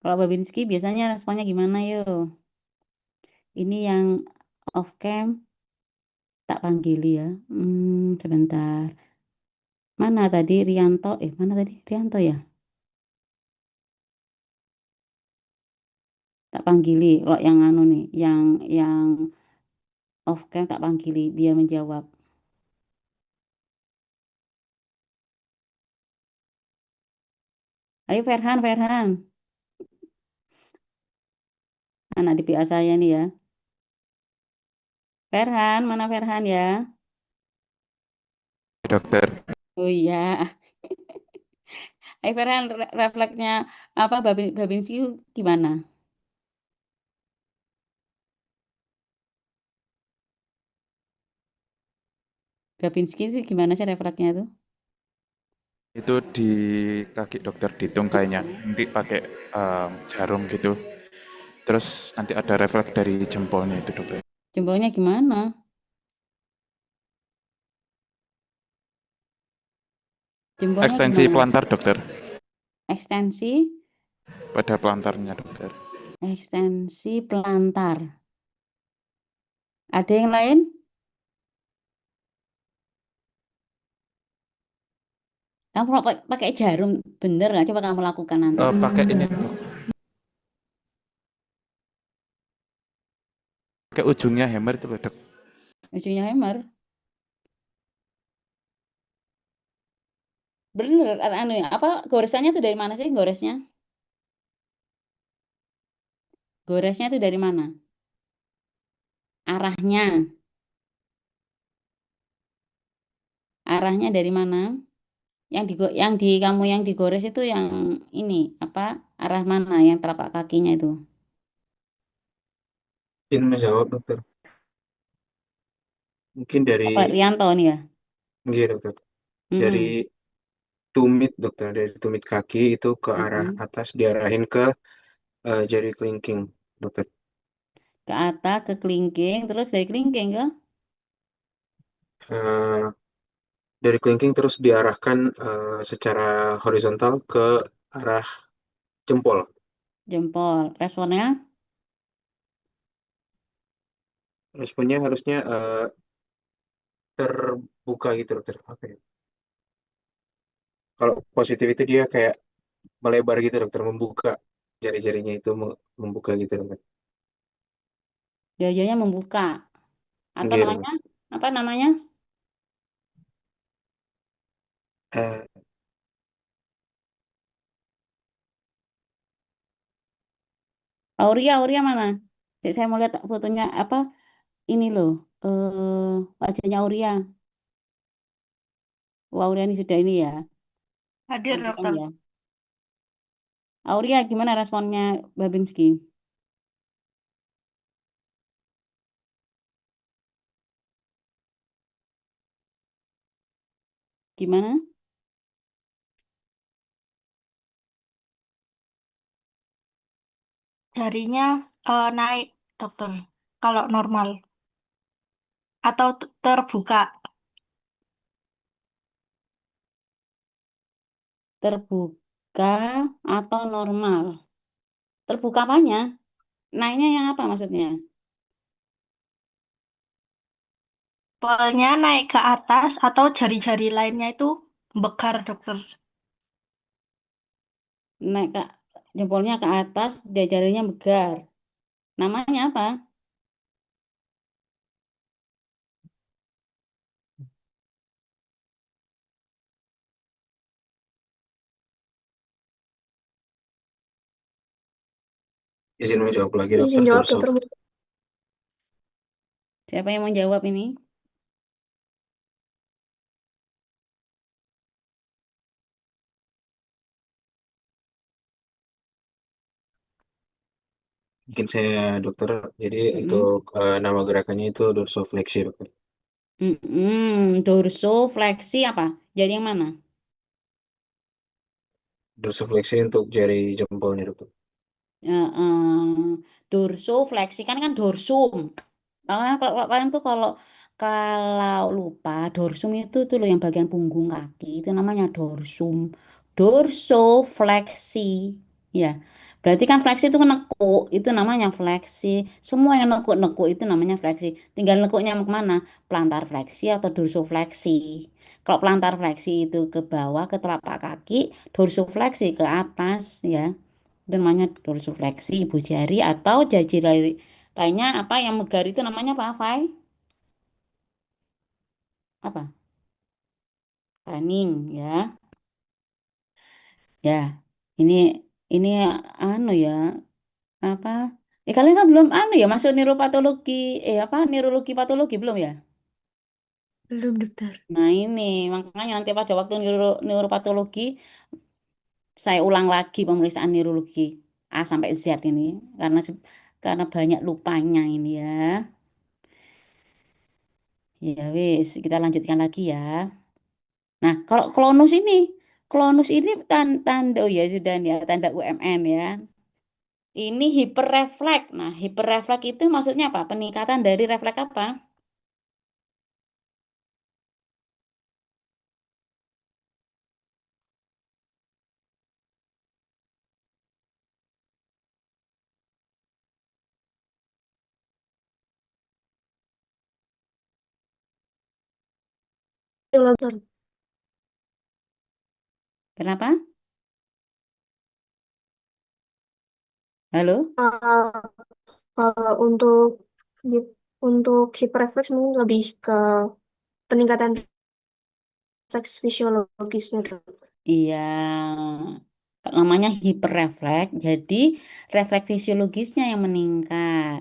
Kalau Babinski biasanya responnya gimana yuk? Ini yang off cam tak panggil ya. Sebentar. Mana tadi Rianto? Mana tadi Rianto ya? Tak panggili. Kalau yang anu nih, yang off cam tak panggili biar menjawab. Ayo Ferhan, Ferhan. Anak di PA saya nih ya. Ferhan, mana Ferhan ya? Dokter. Oh iya. Ayo Ferhan, refleksnya apa Babinski gimana? Babinski itu gimana sih refleksnya tuh? Itu di kaki dokter di tungkainya. Nanti pakai jarum gitu. Terus nanti ada refleks dari jempolnya itu, dokter. Jempolnya gimana? Jempolnya Ekstensi gimana? pelantar, dokter. Ekstensi, Pada pelantarnya, dokter. ekstensi pelantar. Ada yang lain? Kamu mau pakai jarum, bener nggak? Coba kamu lakukan nanti. Pakai ini, dok. Pakai ujungnya hammer itu, loh, dok. Ujungnya hammer. Bener, anu ya, apa goresannya tuh dari mana sih goresnya? Goresnya tuh dari mana? Arahnya, arahnya dari mana? Yang di kamu yang digores itu yang ini apa? Arah mana yang telapak kakinya itu? Izin menjawab dokter. Mungkin dari, Pak Rianto nih ya. nggih dokter. Dari Mm-mm. tumit dokter, dari tumit kaki itu ke arah Mm-mm. atas diarahin ke jari kelingking dokter. Ke atas ke kelingking, terus dari kelingking ke Eh, dari kelingking terus diarahkan secara horizontal ke arah jempol. jempol. Responnya Responnya harusnya terbuka gitu dokter. Apa ya? Kalau positif itu dia kayak melebar gitu dokter, membuka jari-jarinya itu membuka gitu dokter. jajannya membuka atau Nggih dokter. namanya apa namanya? Eh, Auria, Auria mana? Saya mau lihat fotonya apa ini loh. Wajahnya Auria. Wah, Auria ini sudah ini ya. Hadir, Tampilan dokter. ya. Auria gimana responnya Babinski? Gimana? Jarinya naik, dokter. Kalau normal. Atau terbuka. Terbuka atau normal? Terbuka apanya? Naiknya yang apa maksudnya? Polnya naik ke atas atau jari-jari lainnya itu bekar, dokter. Naik ke jempolnya ke atas, dia jarinya megar. Namanya apa? izin menjawab lagi dokter Izin jawab, Dorso. dokter. Siapa yang mau jawab ini? Mungkin saya dokter. Jadi Mm-mm. untuk nama gerakannya itu dorsofleksi dokter. Dorsofleksi apa? Jadi yang mana? Dorsofleksi untuk jari jempolnya dokter. Dorsofleksi kan dorsum. Kalau kalian tuh kalau lupa dorsum itu tuh loh yang bagian punggung kaki itu namanya dorsum. Dorsofleksi. Ya. Berarti kan fleksi itu kan nekuk, itu namanya fleksi. Semua yang nekuk-nekuk itu namanya fleksi. Tinggal nekuknya mau kemana? Plantar fleksi atau dorsofleksi. Kalau plantar fleksi itu ke bawah ke telapak kaki, dorsofleksi ke atas ya. Itu namanya dorsifleksi ibu jari atau jari lainnya apa yang megar itu namanya apa, Fai? Apa? Running ya. Ya. Ini ini anu ya, apa? Kalian kan belum anu ya masuk neuropatologi apa neurologi patologi belum ya? Belum, dokter. Nah, ini makanya nanti pada waktu neuropatologi saya ulang lagi pemeriksaan neurologi A sampai Z ini karena banyak lupanya ini ya. Ya wis, kita lanjutkan lagi ya. Nah, kalau klonus ini tanda oh ya sudah nih ya, tanda UMN ya. Ini hiperrefleks. Nah, hiperrefleks itu maksudnya apa? Peningkatan dari refleks apa? Dokter. Kenapa? Halo? Eh, Kalau untuk hiperrefleks mungkin lebih ke peningkatan refleks fisiologisnya, dokter. Iya, namanya hiperrefleks. Jadi refleks fisiologisnya yang meningkat.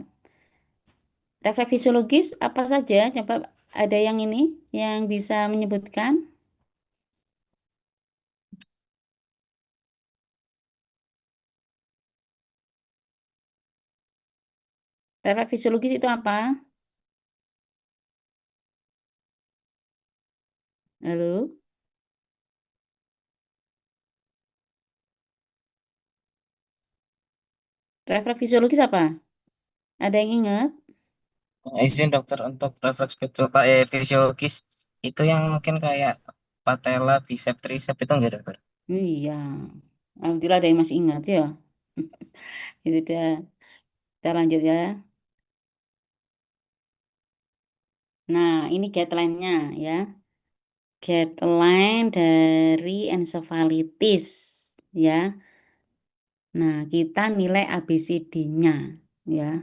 Refleks fisiologis apa saja? Coba ada yang ini yang bisa menyebutkan? Refleks fisiologis itu apa? Halo? Refleks fisiologis apa? Ada yang ingat? Izin dokter untuk refleks fisiologis itu yang mungkin kayak patella, bicep, tricep itu enggak dokter? Iya. Alhamdulillah ada yang masih ingat ya. Itu dah. Kita lanjut ya. Nah, ini guideline-nya ya. Guideline dari ensefalitis ya. Nah, kita nilai ABCD-nya ya.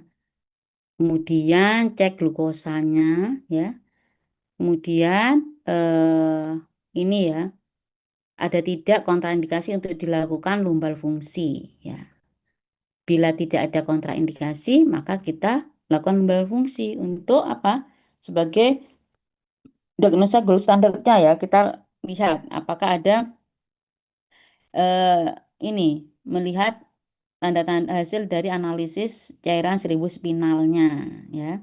Kemudian cek glukosanya ya. Kemudian ini ya, ada tidak kontraindikasi untuk dilakukan lumbal fungsi ya. Bila tidak ada kontraindikasi, maka kita lakukan lumbal fungsi untuk apa? Sebagai diagnosa gold standarnya ya, kita lihat apakah ada eh, ini melihat tanda-tanda hasil dari analisis cairan seribu spinalnya ya.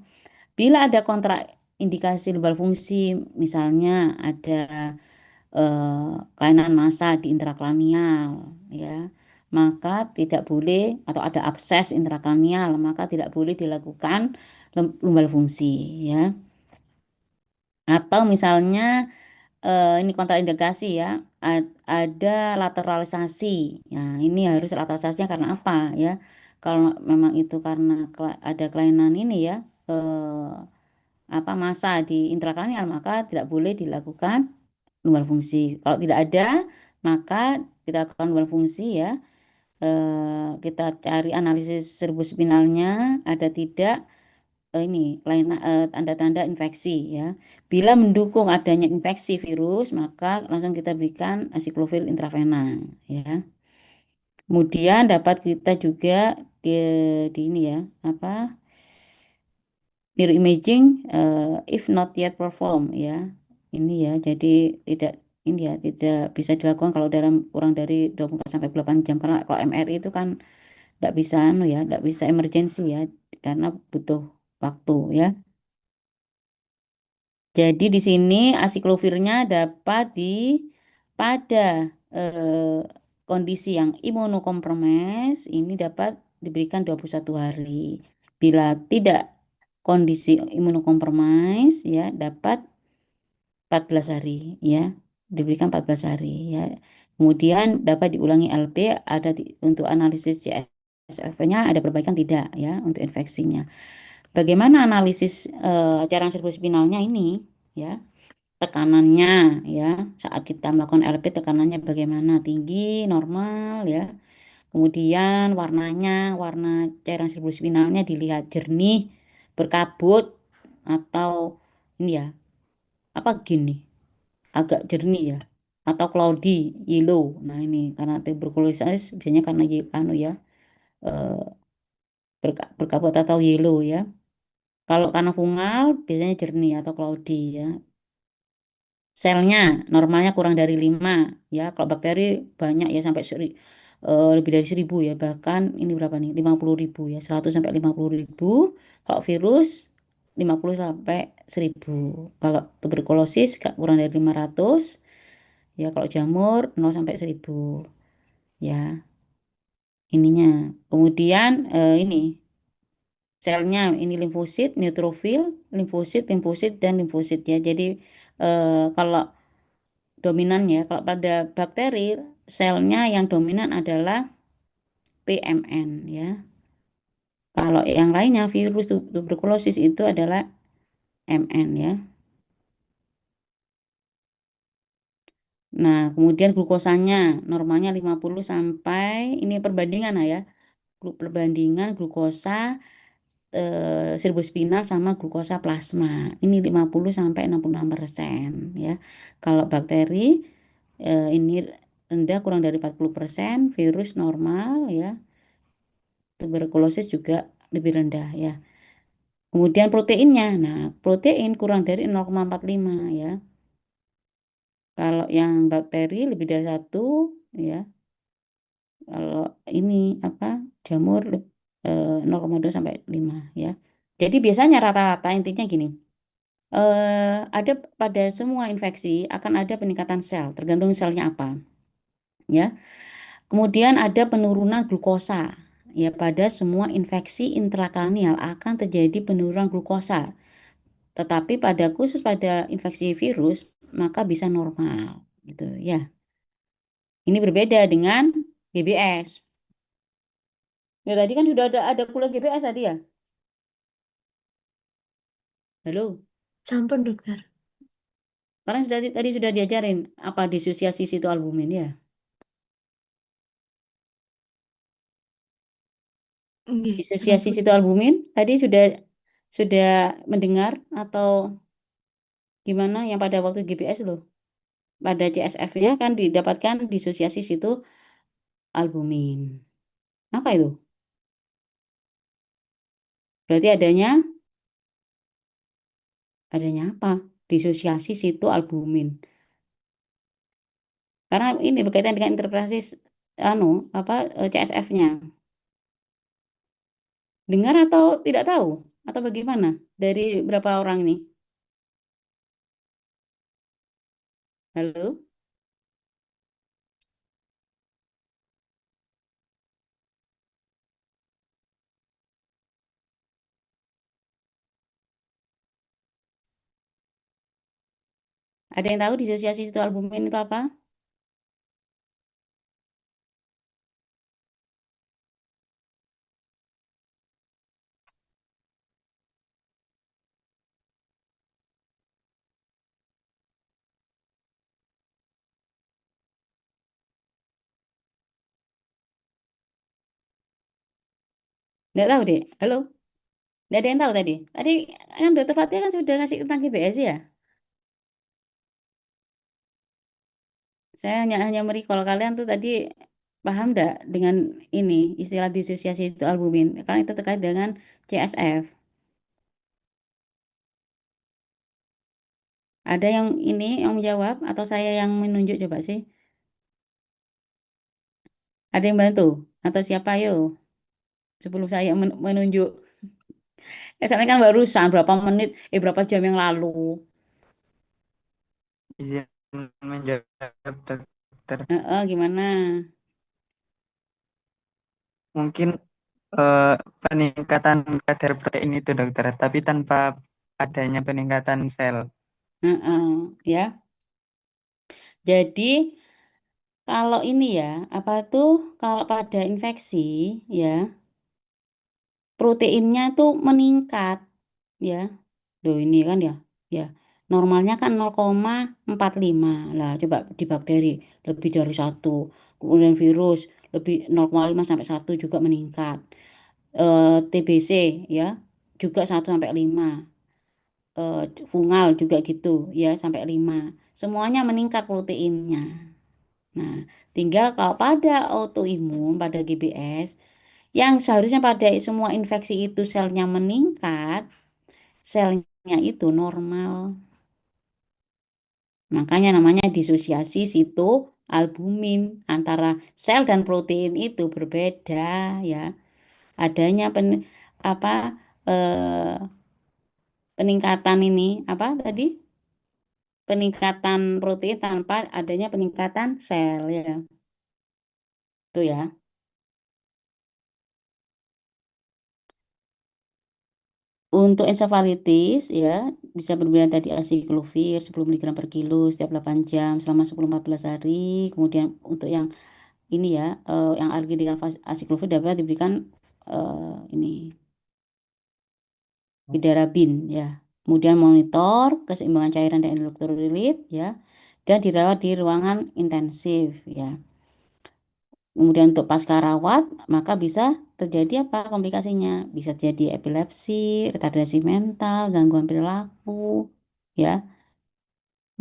Bila ada kontraindikasi lumbal fungsi, misalnya ada kelainan massa di intrakranial ya, maka tidak boleh atau ada abses intrakranial, maka tidak boleh dilakukan lumbal fungsi ya. Atau misalnya ini kontraindikasi ya, ada lateralisasi. Nah, ini harus lateralisasinya karena apa ya? Kalau memang itu karena ada kelainan ini ya, apa massa di intrakranial, maka tidak boleh dilakukan lumbal fungsi. Kalau tidak ada, maka kita lakukan lumbal fungsi ya. Kita cari analisis serbospinalnya, ada tidak ini tanda-tanda infeksi ya. Bila mendukung adanya infeksi virus, maka langsung kita berikan asiklovir intravena ya. Kemudian dapat kita juga di ini ya, apa neuroimaging if not yet perform ya. Ini ya, jadi tidak ini ya tidak bisa dilakukan kalau dalam kurang dari 24 sampai 8 jam karena kalau MRI itu kan tidak bisa anu ya, tidak bisa emergensi ya karena butuh waktu ya. Jadi di sini asiklovirnya dapat pada eh, kondisi yang imunokompromis ini dapat diberikan 21 hari. Bila tidak kondisi imunokompromis ya dapat 14 hari ya. Diberikan 14 hari ya. Kemudian dapat diulangi LP ada untuk analisis CSF-nya ada perbaikan tidak ya untuk infeksinya. Bagaimana analisis cairan cerebrospinalnya ini ya? Tekanannya ya saat kita melakukan LP tekanannya bagaimana tinggi normal ya kemudian warna cairan cerebrospinalnya dilihat jernih berkabut atau ini ya apa gini agak jernih ya atau cloudy yellow nah ini karena tuberkulosis biasanya karena anu ya eh, berkabut atau yellow ya kalau karena fungal biasanya jernih atau cloudy ya selnya normalnya kurang dari 5 ya. Kalau bakteri banyak ya sampai lebih dari 1.000 ya. Bahkan ini berapa nih? 50.000 ya. 100 sampai 50.000. Kalau virus 50 sampai 1.000. Kalau tuberkulosis kurang dari 500 ya. Kalau jamur 0 sampai 1.000 ya. Ininya. Kemudian ini selnya ini limfosit, neutrofil, limfosit dan limfosit ya. Jadi kalau dominan ya. Kalau pada bakteri, selnya yang dominan adalah PMN ya. Kalau yang lainnya virus tuberkulosis itu adalah MN ya. Nah, kemudian glukosanya normalnya 50 sampai ini perbandingan nah ya. Perbandingan glukosa serbospinal sama glukosa plasma. Ini 50 sampai 66% ya. Kalau bakteri ini rendah kurang dari 40%, virus normal ya. Tuberkulosis juga lebih rendah ya. Kemudian proteinnya. Nah, protein kurang dari 0,45 ya. Kalau yang bakteri lebih dari 1 ya. Kalau ini apa? Jamur 0,2 sampai 5 ya. Jadi biasanya rata-rata intinya gini. Ada pada semua infeksi akan ada peningkatan sel, tergantung selnya apa ya. Kemudian ada penurunan glukosa. Ya, pada semua infeksi intrakranial akan terjadi penurunan glukosa. Tetapi pada khusus pada infeksi virus maka bisa normal gitu ya. Ini berbeda dengan GBS. Ya tadi kan sudah ada kuliah GBS tadi ya. Halo. Campur dokter. Karena tadi sudah diajarin apa disosiasi sitoalbumin ya. Nggih, Disosiasi sampun. sitoalbumin tadi sudah mendengar atau gimana yang pada waktu GBS loh. Pada CSF-nya kan didapatkan disosiasi sitoalbumin. Apa itu? Berarti adanya apa? Disosiasi sitoalbumin. Karena ini berkaitan dengan interpretasi CSF-nya. Dengar atau tidak tahu? Atau bagaimana? Dari berapa orang ini? Halo? Ada yang tahu disosiasi sitoalbumin itu apa? Nggak tahu deh. Halo? Nggak ada yang tahu tadi. Tadi kan Dokter Fatia kan sudah ngasih tentang GBS ya. Saya hanya merecall kalian tuh tadi paham nggak dengan ini istilah disosiasi itu albumin? Karena itu terkait dengan CSF. Ada yang ini yang menjawab atau saya yang menunjuk coba sih? Ada yang bantu atau siapa yo? Sebelum saya menunjuk. Soalnya kan barusan berapa menit, berapa jam yang lalu. Izin menjawab dokter. Gimana? Mungkin eh, peningkatan kadar protein itu dokter, tapi tanpa adanya peningkatan sel. Ya. Jadi kalau ini ya, apa tuh kalau pada infeksi ya, proteinnya tuh meningkat ya. Loh ini kan ya, ya. Normalnya kan 0,45. Lah coba di bakteri lebih dari 1. Kemudian virus lebih 0,5 sampai 1 juga meningkat. TBC ya, juga 1 sampai 5. Fungal juga gitu ya sampai 5. Semuanya meningkat proteinnya. Nah, tinggal kalau pada autoimun, pada GBS, yang seharusnya pada semua infeksi itu selnya meningkat, selnya itu normal. Makanya namanya disosiasi sitoalbumin antara sel dan protein itu berbeda ya. Adanya apa eh, peningkatan ini apa tadi? Peningkatan protein tanpa adanya peningkatan sel ya. Itu ya. Untuk ensefalitis ya bisa berbeda tadi asiklovir 10 mg per kilo setiap 8 jam selama 10-14 hari. Kemudian untuk yang ini ya yang alergi dengan asiklovir dapat diberikan ini Vidarabin ya. Kemudian monitor keseimbangan cairan dan elektrolit ya dan dirawat di ruangan intensif ya. Kemudian untuk pasca rawat maka bisa terjadi apa komplikasinya? Bisa terjadi epilepsi, retardasi mental, gangguan perilaku ya.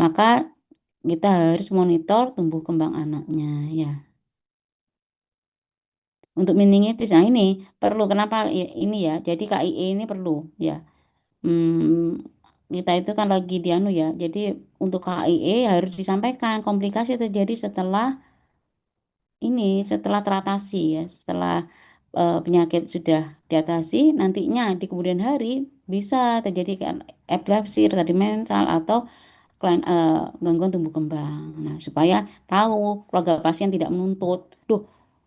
Maka kita harus monitor tumbuh kembang anaknya ya. Untuk meningitis, nah ini perlu kenapa ini ya? Jadi KIE ini perlu ya. Hmm, kita itu kan lagi di anu ya. Jadi untuk KIE harus disampaikan komplikasi terjadi setelah teratasi ya, setelah penyakit sudah diatasi, nantinya di kemudian hari bisa terjadi kan epilepsi, retardasi mental atau gangguan tumbuh kembang. Nah, supaya tahu keluarga pasien tidak menuntut, duh,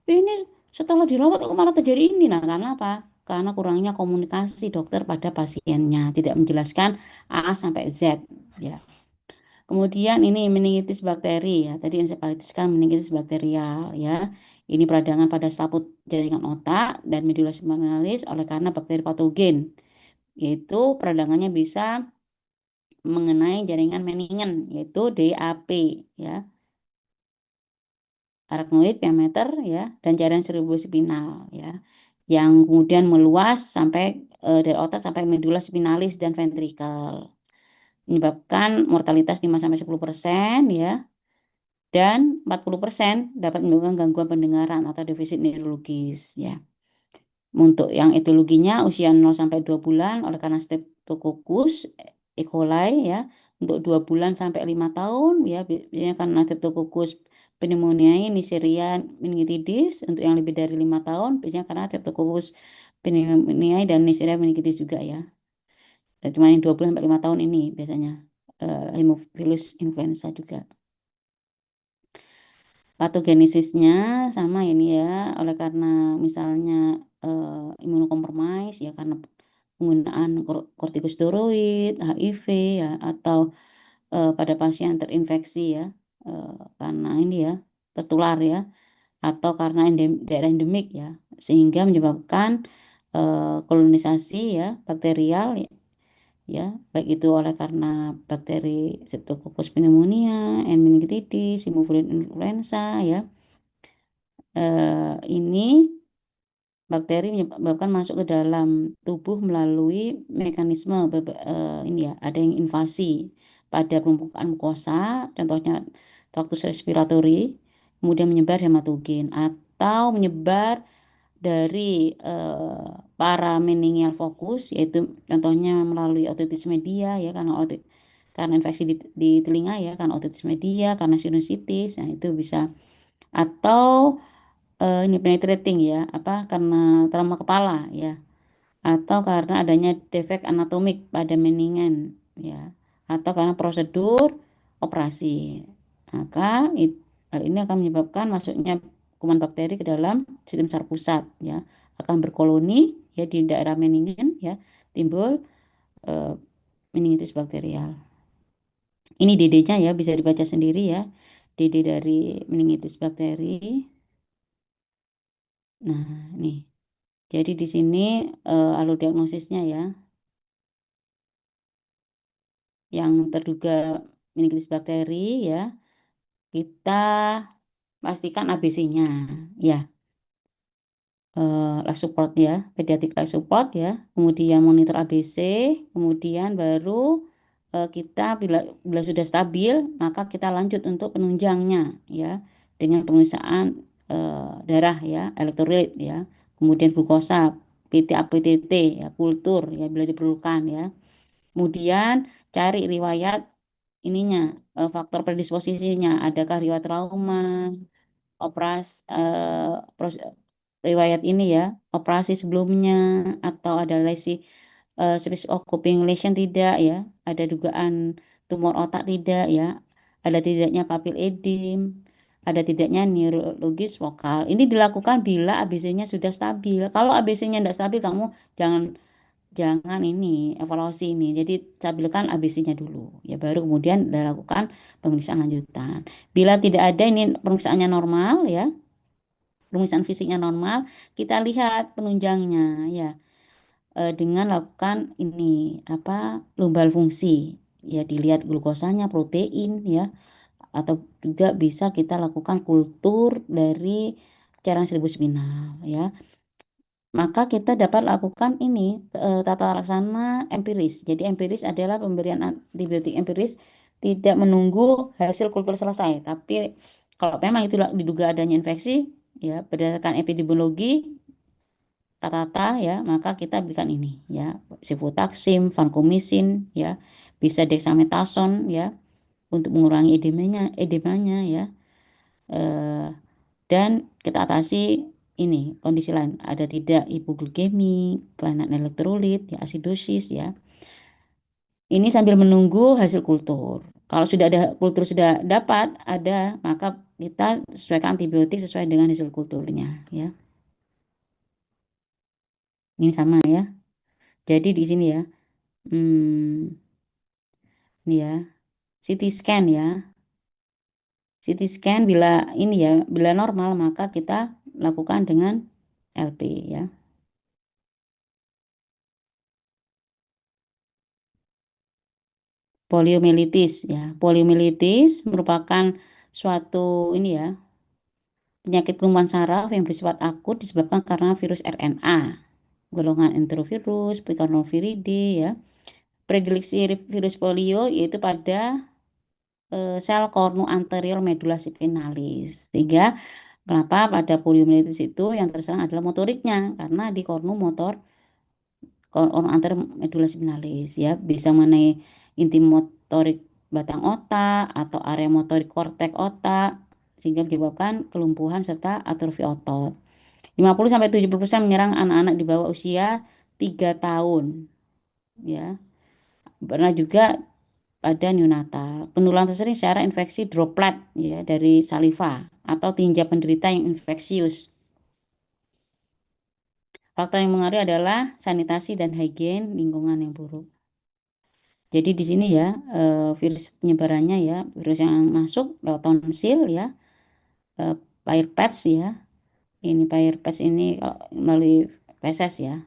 ini setelah dirawat kok malah terjadi ini. Nah, karena apa? Karena kurangnya komunikasi dokter pada pasiennya, tidak menjelaskan A sampai Z, ya. Kemudian ini meningitis bakteri ya. Tadi ensefalitis kan meningitis bakterial ya. Ini peradangan pada selaput jaringan otak dan medula spinalis oleh karena bakteri patogen. Yaitu peradangannya bisa mengenai jaringan meningen yaitu DAP ya. Arachnoid, pyometer ya dan jaringan cerebrospinal ya. Yang kemudian meluas sampai dari otak sampai medula spinalis dan ventrikel. Menyebabkan mortalitas 5-10% ya. Dan 40% dapat menyebabkan gangguan pendengaran atau defisit neurologis ya. Untuk yang etiologinya usia 0-2 bulan oleh karena Streptococcus E. coli ya. Untuk 2 bulan sampai 5 tahun ya biasanya karena Streptococcus pneumoniae, Neisseria meningitidis. Untuk yang lebih dari 5 tahun biasanya karena Streptococcus pneumoniae dan Neisseria meningitidis juga ya. Cuma yang 2 bulan sampai 5 tahun ini biasanya Haemophilus influenza juga. Patogenesisnya sama ini ya, oleh karena misalnya imunokompromis ya karena penggunaan kortikosteroid, HIV ya atau pada pasien terinfeksi ya karena ini ya tertular ya atau karena daerah endemik ya sehingga menyebabkan kolonisasi ya bakterial ya baik itu oleh karena bakteri Streptococcus pneumonia, meningitis, Haemophilus influenza ya. Ini bakteri menyebabkan masuk ke dalam tubuh melalui mekanisme ini ya ada yang invasi pada permukaan mukosa contohnya traktus respiratori kemudian menyebar hematogen atau menyebar dari parameningeal fokus yaitu contohnya melalui otitis media ya karena infeksi di telinga ya karena otitis media karena sinusitis nah itu bisa atau ini penetrating ya apa karena trauma kepala ya atau karena adanya defek anatomik pada meningen ya atau karena prosedur operasi maka hal ini akan menyebabkan masuknya kuman bakteri ke dalam sistem saraf pusat ya akan berkoloni ya di daerah meningen ya timbul eh, meningitis bakterial ini DD-nya ya bisa dibaca sendiri ya DD dari meningitis bakteri nah nih jadi di sini alur diagnosisnya ya, yang terduga meningitis bakteri ya, kita pastikan ABC-nya ya, life support ya, pediatric life support ya, kemudian monitor ABC, kemudian baru kita bila sudah stabil maka kita lanjut untuk penunjangnya ya dengan pemeriksaan darah ya, elektrolit ya, kemudian glukosa, PT-APTT ya, kultur ya bila diperlukan ya. Kemudian cari riwayat ininya, faktor predisposisinya, adakah riwayat trauma, riwayat ini ya, operasi sebelumnya, atau ada lesi space occupying lesion tidak ya, ada dugaan tumor otak tidak ya, ada tidaknya papil edim, ada tidaknya neurologis vokal. Ini dilakukan bila ABC-nya sudah stabil. Kalau ABC-nya tidak stabil, kamu jangan jangan ini evaluasi ini. Jadi stabilkan ABC-nya dulu. Ya baru kemudian dilakukan pemeriksaan lanjutan. Bila tidak ada ini pemeriksaannya normal ya, pemeriksaan fisiknya normal, kita lihat penunjangnya ya dengan lakukan ini apa lumbal fungsi. Ya dilihat glukosanya, protein ya atau juga bisa kita lakukan kultur dari cairan cerebrospinal ya maka kita dapat lakukan ini tata laksana empiris. Jadi empiris adalah pemberian antibiotik empiris tidak menunggu hasil kultur selesai. Tapi kalau memang itu diduga adanya infeksi, ya berdasarkan epidemiologi rata-rata ya, maka kita berikan ini ya, sifutaxim, vancomycin ya, bisa dexamethasone ya untuk mengurangi edemanya ya. Eh, dan kita atasi ini kondisi lain, ada tidak hipoglikemi, kelainan elektrolit, ya, asidosis ya. Ini sambil menunggu hasil kultur. Kalau sudah ada kultur sudah dapat ada, maka kita sesuaikan antibiotik sesuai dengan hasil kulturnya ya. Ini sama ya. Jadi di sini ya, ini ya, CT scan ya. CT scan bila ini ya, bila normal maka kita lakukan dengan LP ya. Poliomyelitis ya. Poliomyelitis merupakan suatu ini ya, penyakit kelumpuhan saraf yang bersifat akut disebabkan karena virus RNA, golongan enterovirus, picornaviridae ya. Prediksi virus polio yaitu pada sel kornu anterior medula spinalis. Sehingga kenapa pada poliomyelitis itu yang terserang adalah motoriknya karena di kornu motor kornu anterior medula spinalis ya, bisa mengenai inti motorik batang otak atau area motorik korteks otak sehingga menyebabkan kelumpuhan serta atrofi otot. 50-70% menyerang anak-anak di bawah usia 3 tahun ya. Pernah juga pada neonatal. Penularan tersering secara infeksi droplet ya dari saliva atau tinja penderita yang infeksius. Faktor yang mengaruhi adalah sanitasi dan higien lingkungan yang buruk. Jadi di sini ya virus penyebarannya ya, virus yang masuk lewat tonsil ya, pipets ya. Ini pipets ini kalau melalui feses ya.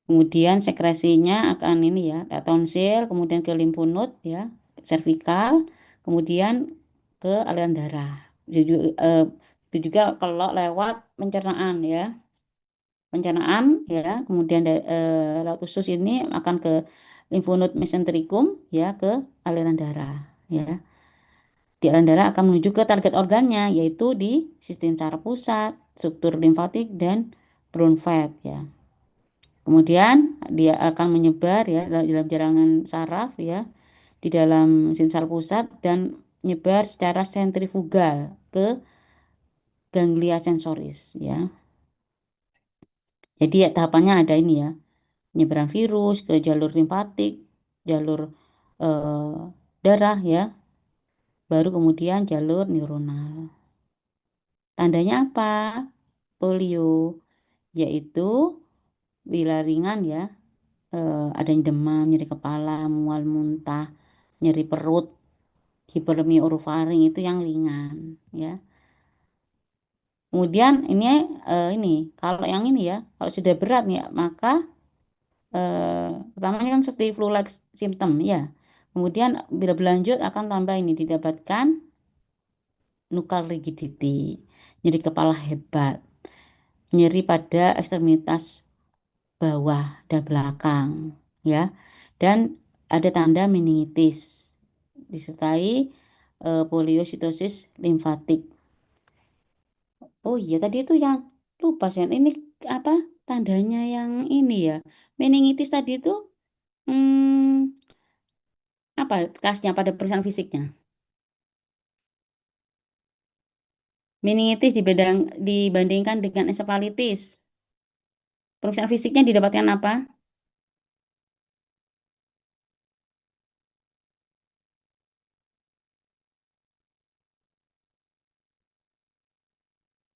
Kemudian sekresinya akan ini ya, tonsil, kemudian ke limfonod ya, servikal, kemudian ke aliran darah. Itu juga kalau lewat pencernaan ya. Pencernaan ya, kemudian lewat usus ini akan ke limfonod mesenterikum ya, ke aliran darah ya. Di aliran darah akan menuju ke target organnya yaitu di sistem saraf pusat, struktur limfatik dan brown fat ya. Kemudian dia akan menyebar ya dalam jaringan saraf ya, di dalam sistem saraf pusat dan menyebar secara sentrifugal ke ganglia sensoris ya. Jadi ya, tahapannya ada ini ya, penyebaran virus ke jalur limfatik, jalur eh, darah ya, baru kemudian jalur neuronal. Tandanya apa? Polio, yaitu bila ringan ya, adanya demam, nyeri kepala, mual, muntah, nyeri perut, hiperemia orofaring itu yang ringan ya. Kemudian ini kalau yang ini ya, kalau sudah berat ya maka pertamanya kan seperti flu-like symptom ya. Kemudian bila berlanjut akan tambah ini didapatkan nuchal rigidity, nyeri kepala hebat, nyeri pada ekstremitas bawah dan belakang ya. Dan ada tanda meningitis disertai poliositosis limfatik. Oh iya tadi itu yang lupa saya. Ini apa tandanya yang ini ya? Meningitis tadi itu apa khasnya pada pemeriksaan fisiknya? Meningitis dibandingkan dengan encephalitis. Pemeriksaan fisiknya didapatkan apa?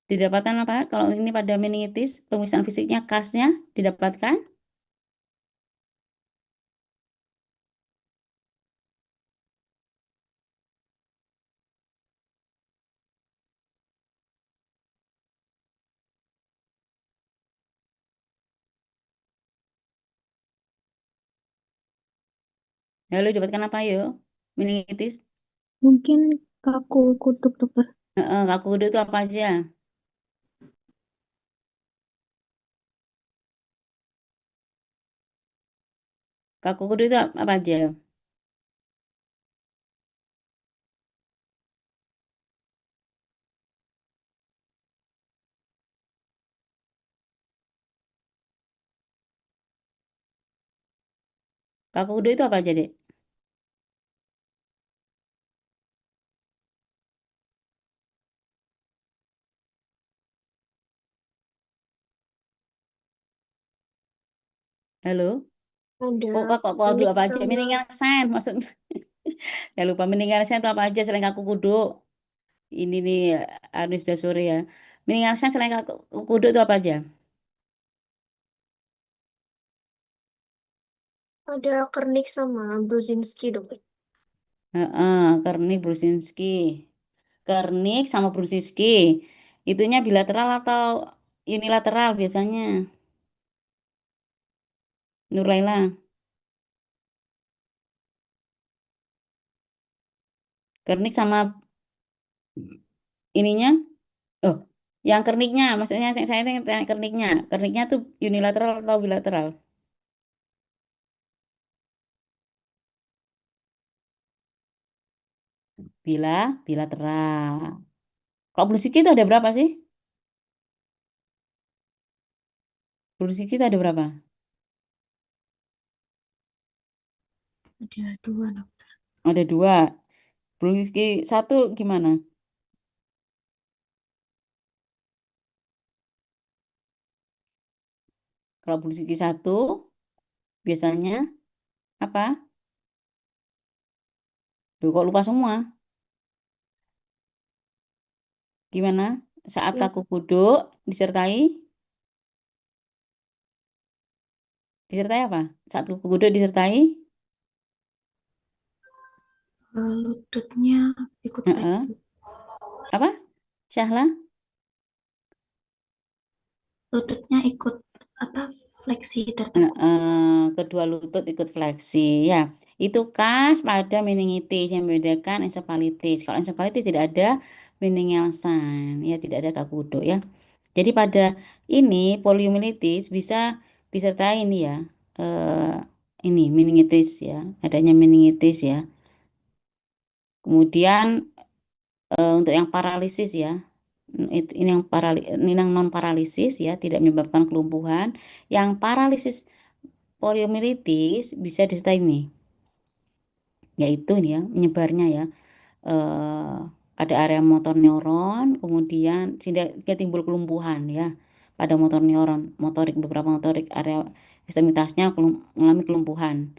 Didapatkan apa? Kalau ini pada meningitis, pemeriksaan fisiknya khasnya didapatkan. Lalu didapatkan apa yuk? Meningitis. Mungkin kaku kutub dokter. Kaku kudu itu apa aja? Kaku kudu itu apa aja? Kakudo itu apa aja, Dek? Halo? Ada Kok klinik apa aja? sama Mendingan sen maksudnya. Ya lupa mendingan sen itu apa aja selain Kakudo? Ini nih, Anu sudah sore ya. Mendingan sen selain Kakudo itu apa aja? ada Kernik sama Bruzinski dokter. Heeh, Kernik Brusinski. Kernik sama Brusinski. Itunya bilateral atau unilateral biasanya? Nurlaila. Kernik sama ininya. Oh, yang kerniknya, maksudnya saya tanya kerniknya. Kerniknya tuh unilateral atau bilateral? Bilateral. Kalau Brusinski itu ada berapa sih? Brusinski itu ada berapa? Ada dua dokter. Ada dua. Brusinski satu gimana? Kalau Brusinski satu biasanya apa? Tuh, kok lupa semua? Gimana? Saat Ya, kaku duduk disertai apa? Saat kaku duduk disertai lututnya ikut Heeh. fleksi. Apa? Syahla? Lututnya ikut apa? Fleksi tertekuk. Kedua lutut ikut fleksi. Ya, itu khas pada meningitis yang membedakan ensefalitis. Kalau ensefalitis tidak ada meningeal sign, ya tidak ada kakudo ya. Jadi pada ini poliomyelitis bisa disertai ini ya, ini meningitis ya, adanya meningitis ya. Kemudian untuk yang paralisis ya, ini yang ini yang non paralisis ya, tidak menyebabkan kelumpuhan. Yang paralisis poliomyelitis bisa disertai ini, yaitu ini ya menyebarnya ya, eh, ada area motor neuron, kemudian sehingga timbul kelumpuhan ya pada motor neuron, motorik beberapa motorik area ekstremitasnya mengalami kelumpuhan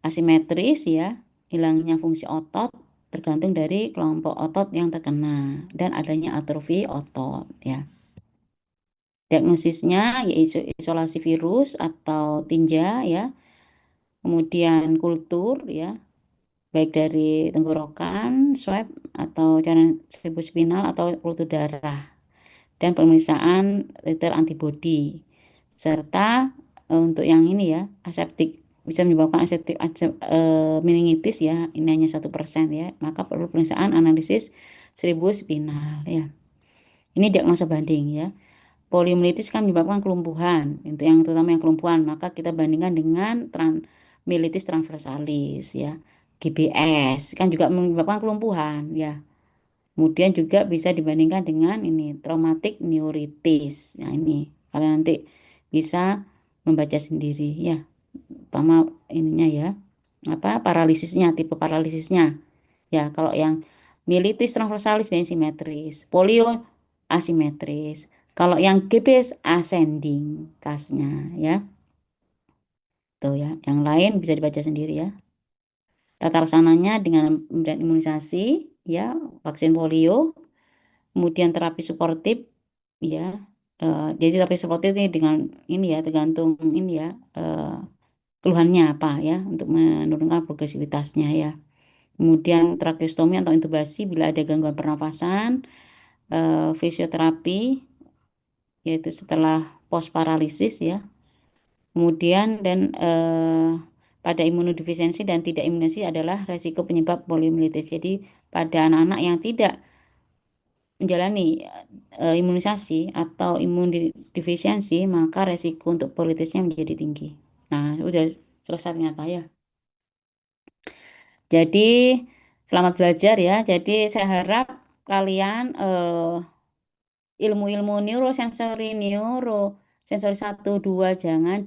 asimetris ya, hilangnya fungsi otot tergantung dari kelompok otot yang terkena dan adanya atrofi otot ya. Diagnosisnya yaitu isolasi virus atau tinja ya, kemudian kultur ya, baik dari tenggorokan, swab atau cairan cerebrospinal atau kultur darah dan pemeriksaan titer antibodi serta untuk yang ini ya aseptik bisa menyebabkan meningitis ya, ini hanya 1% ya, maka perlu pemeriksaan analisis cerebrospinal ya. Ini diagnosa banding ya. Poliomyelitis kan menyebabkan kelumpuhan, untuk yang terutama yang kelumpuhan, maka kita bandingkan dengan myelitis transversalis ya. GBS kan juga menyebabkan kelumpuhan ya. Kemudian juga bisa dibandingkan dengan ini traumatic neuritis. Nah, ini kalian nanti bisa membaca sendiri ya. Pertama ininya ya. Apa paralisisnya, tipe paralisisnya. Ya, kalau yang mielitis transversalis biasanya simetris, polio asimetris. Kalau yang GBS ascending kasnya ya. Tuh ya, yang lain bisa dibaca sendiri ya. Tata laksananya dengan pemberian imunisasi ya, vaksin polio, kemudian terapi suportif ya. Jadi terapi suportif ini dengan ini ya, tergantung ini ya, keluhannya apa ya untuk menurunkan progresivitasnya ya. Kemudian tracheostomi atau intubasi bila ada gangguan pernapasan, fisioterapi yaitu setelah post paralisis ya. Kemudian dan pada imunodefisiensi dan tidak imunisasi adalah resiko penyebab poliomyelitis. Jadi pada anak-anak yang tidak menjalani imunisasi atau imunodefisiensi maka resiko untuk politisnya menjadi tinggi. Nah, udah selesai ternyata ya. Jadi selamat belajar ya. Jadi saya harap kalian ilmu-ilmu neurosensori 1, 2 jangan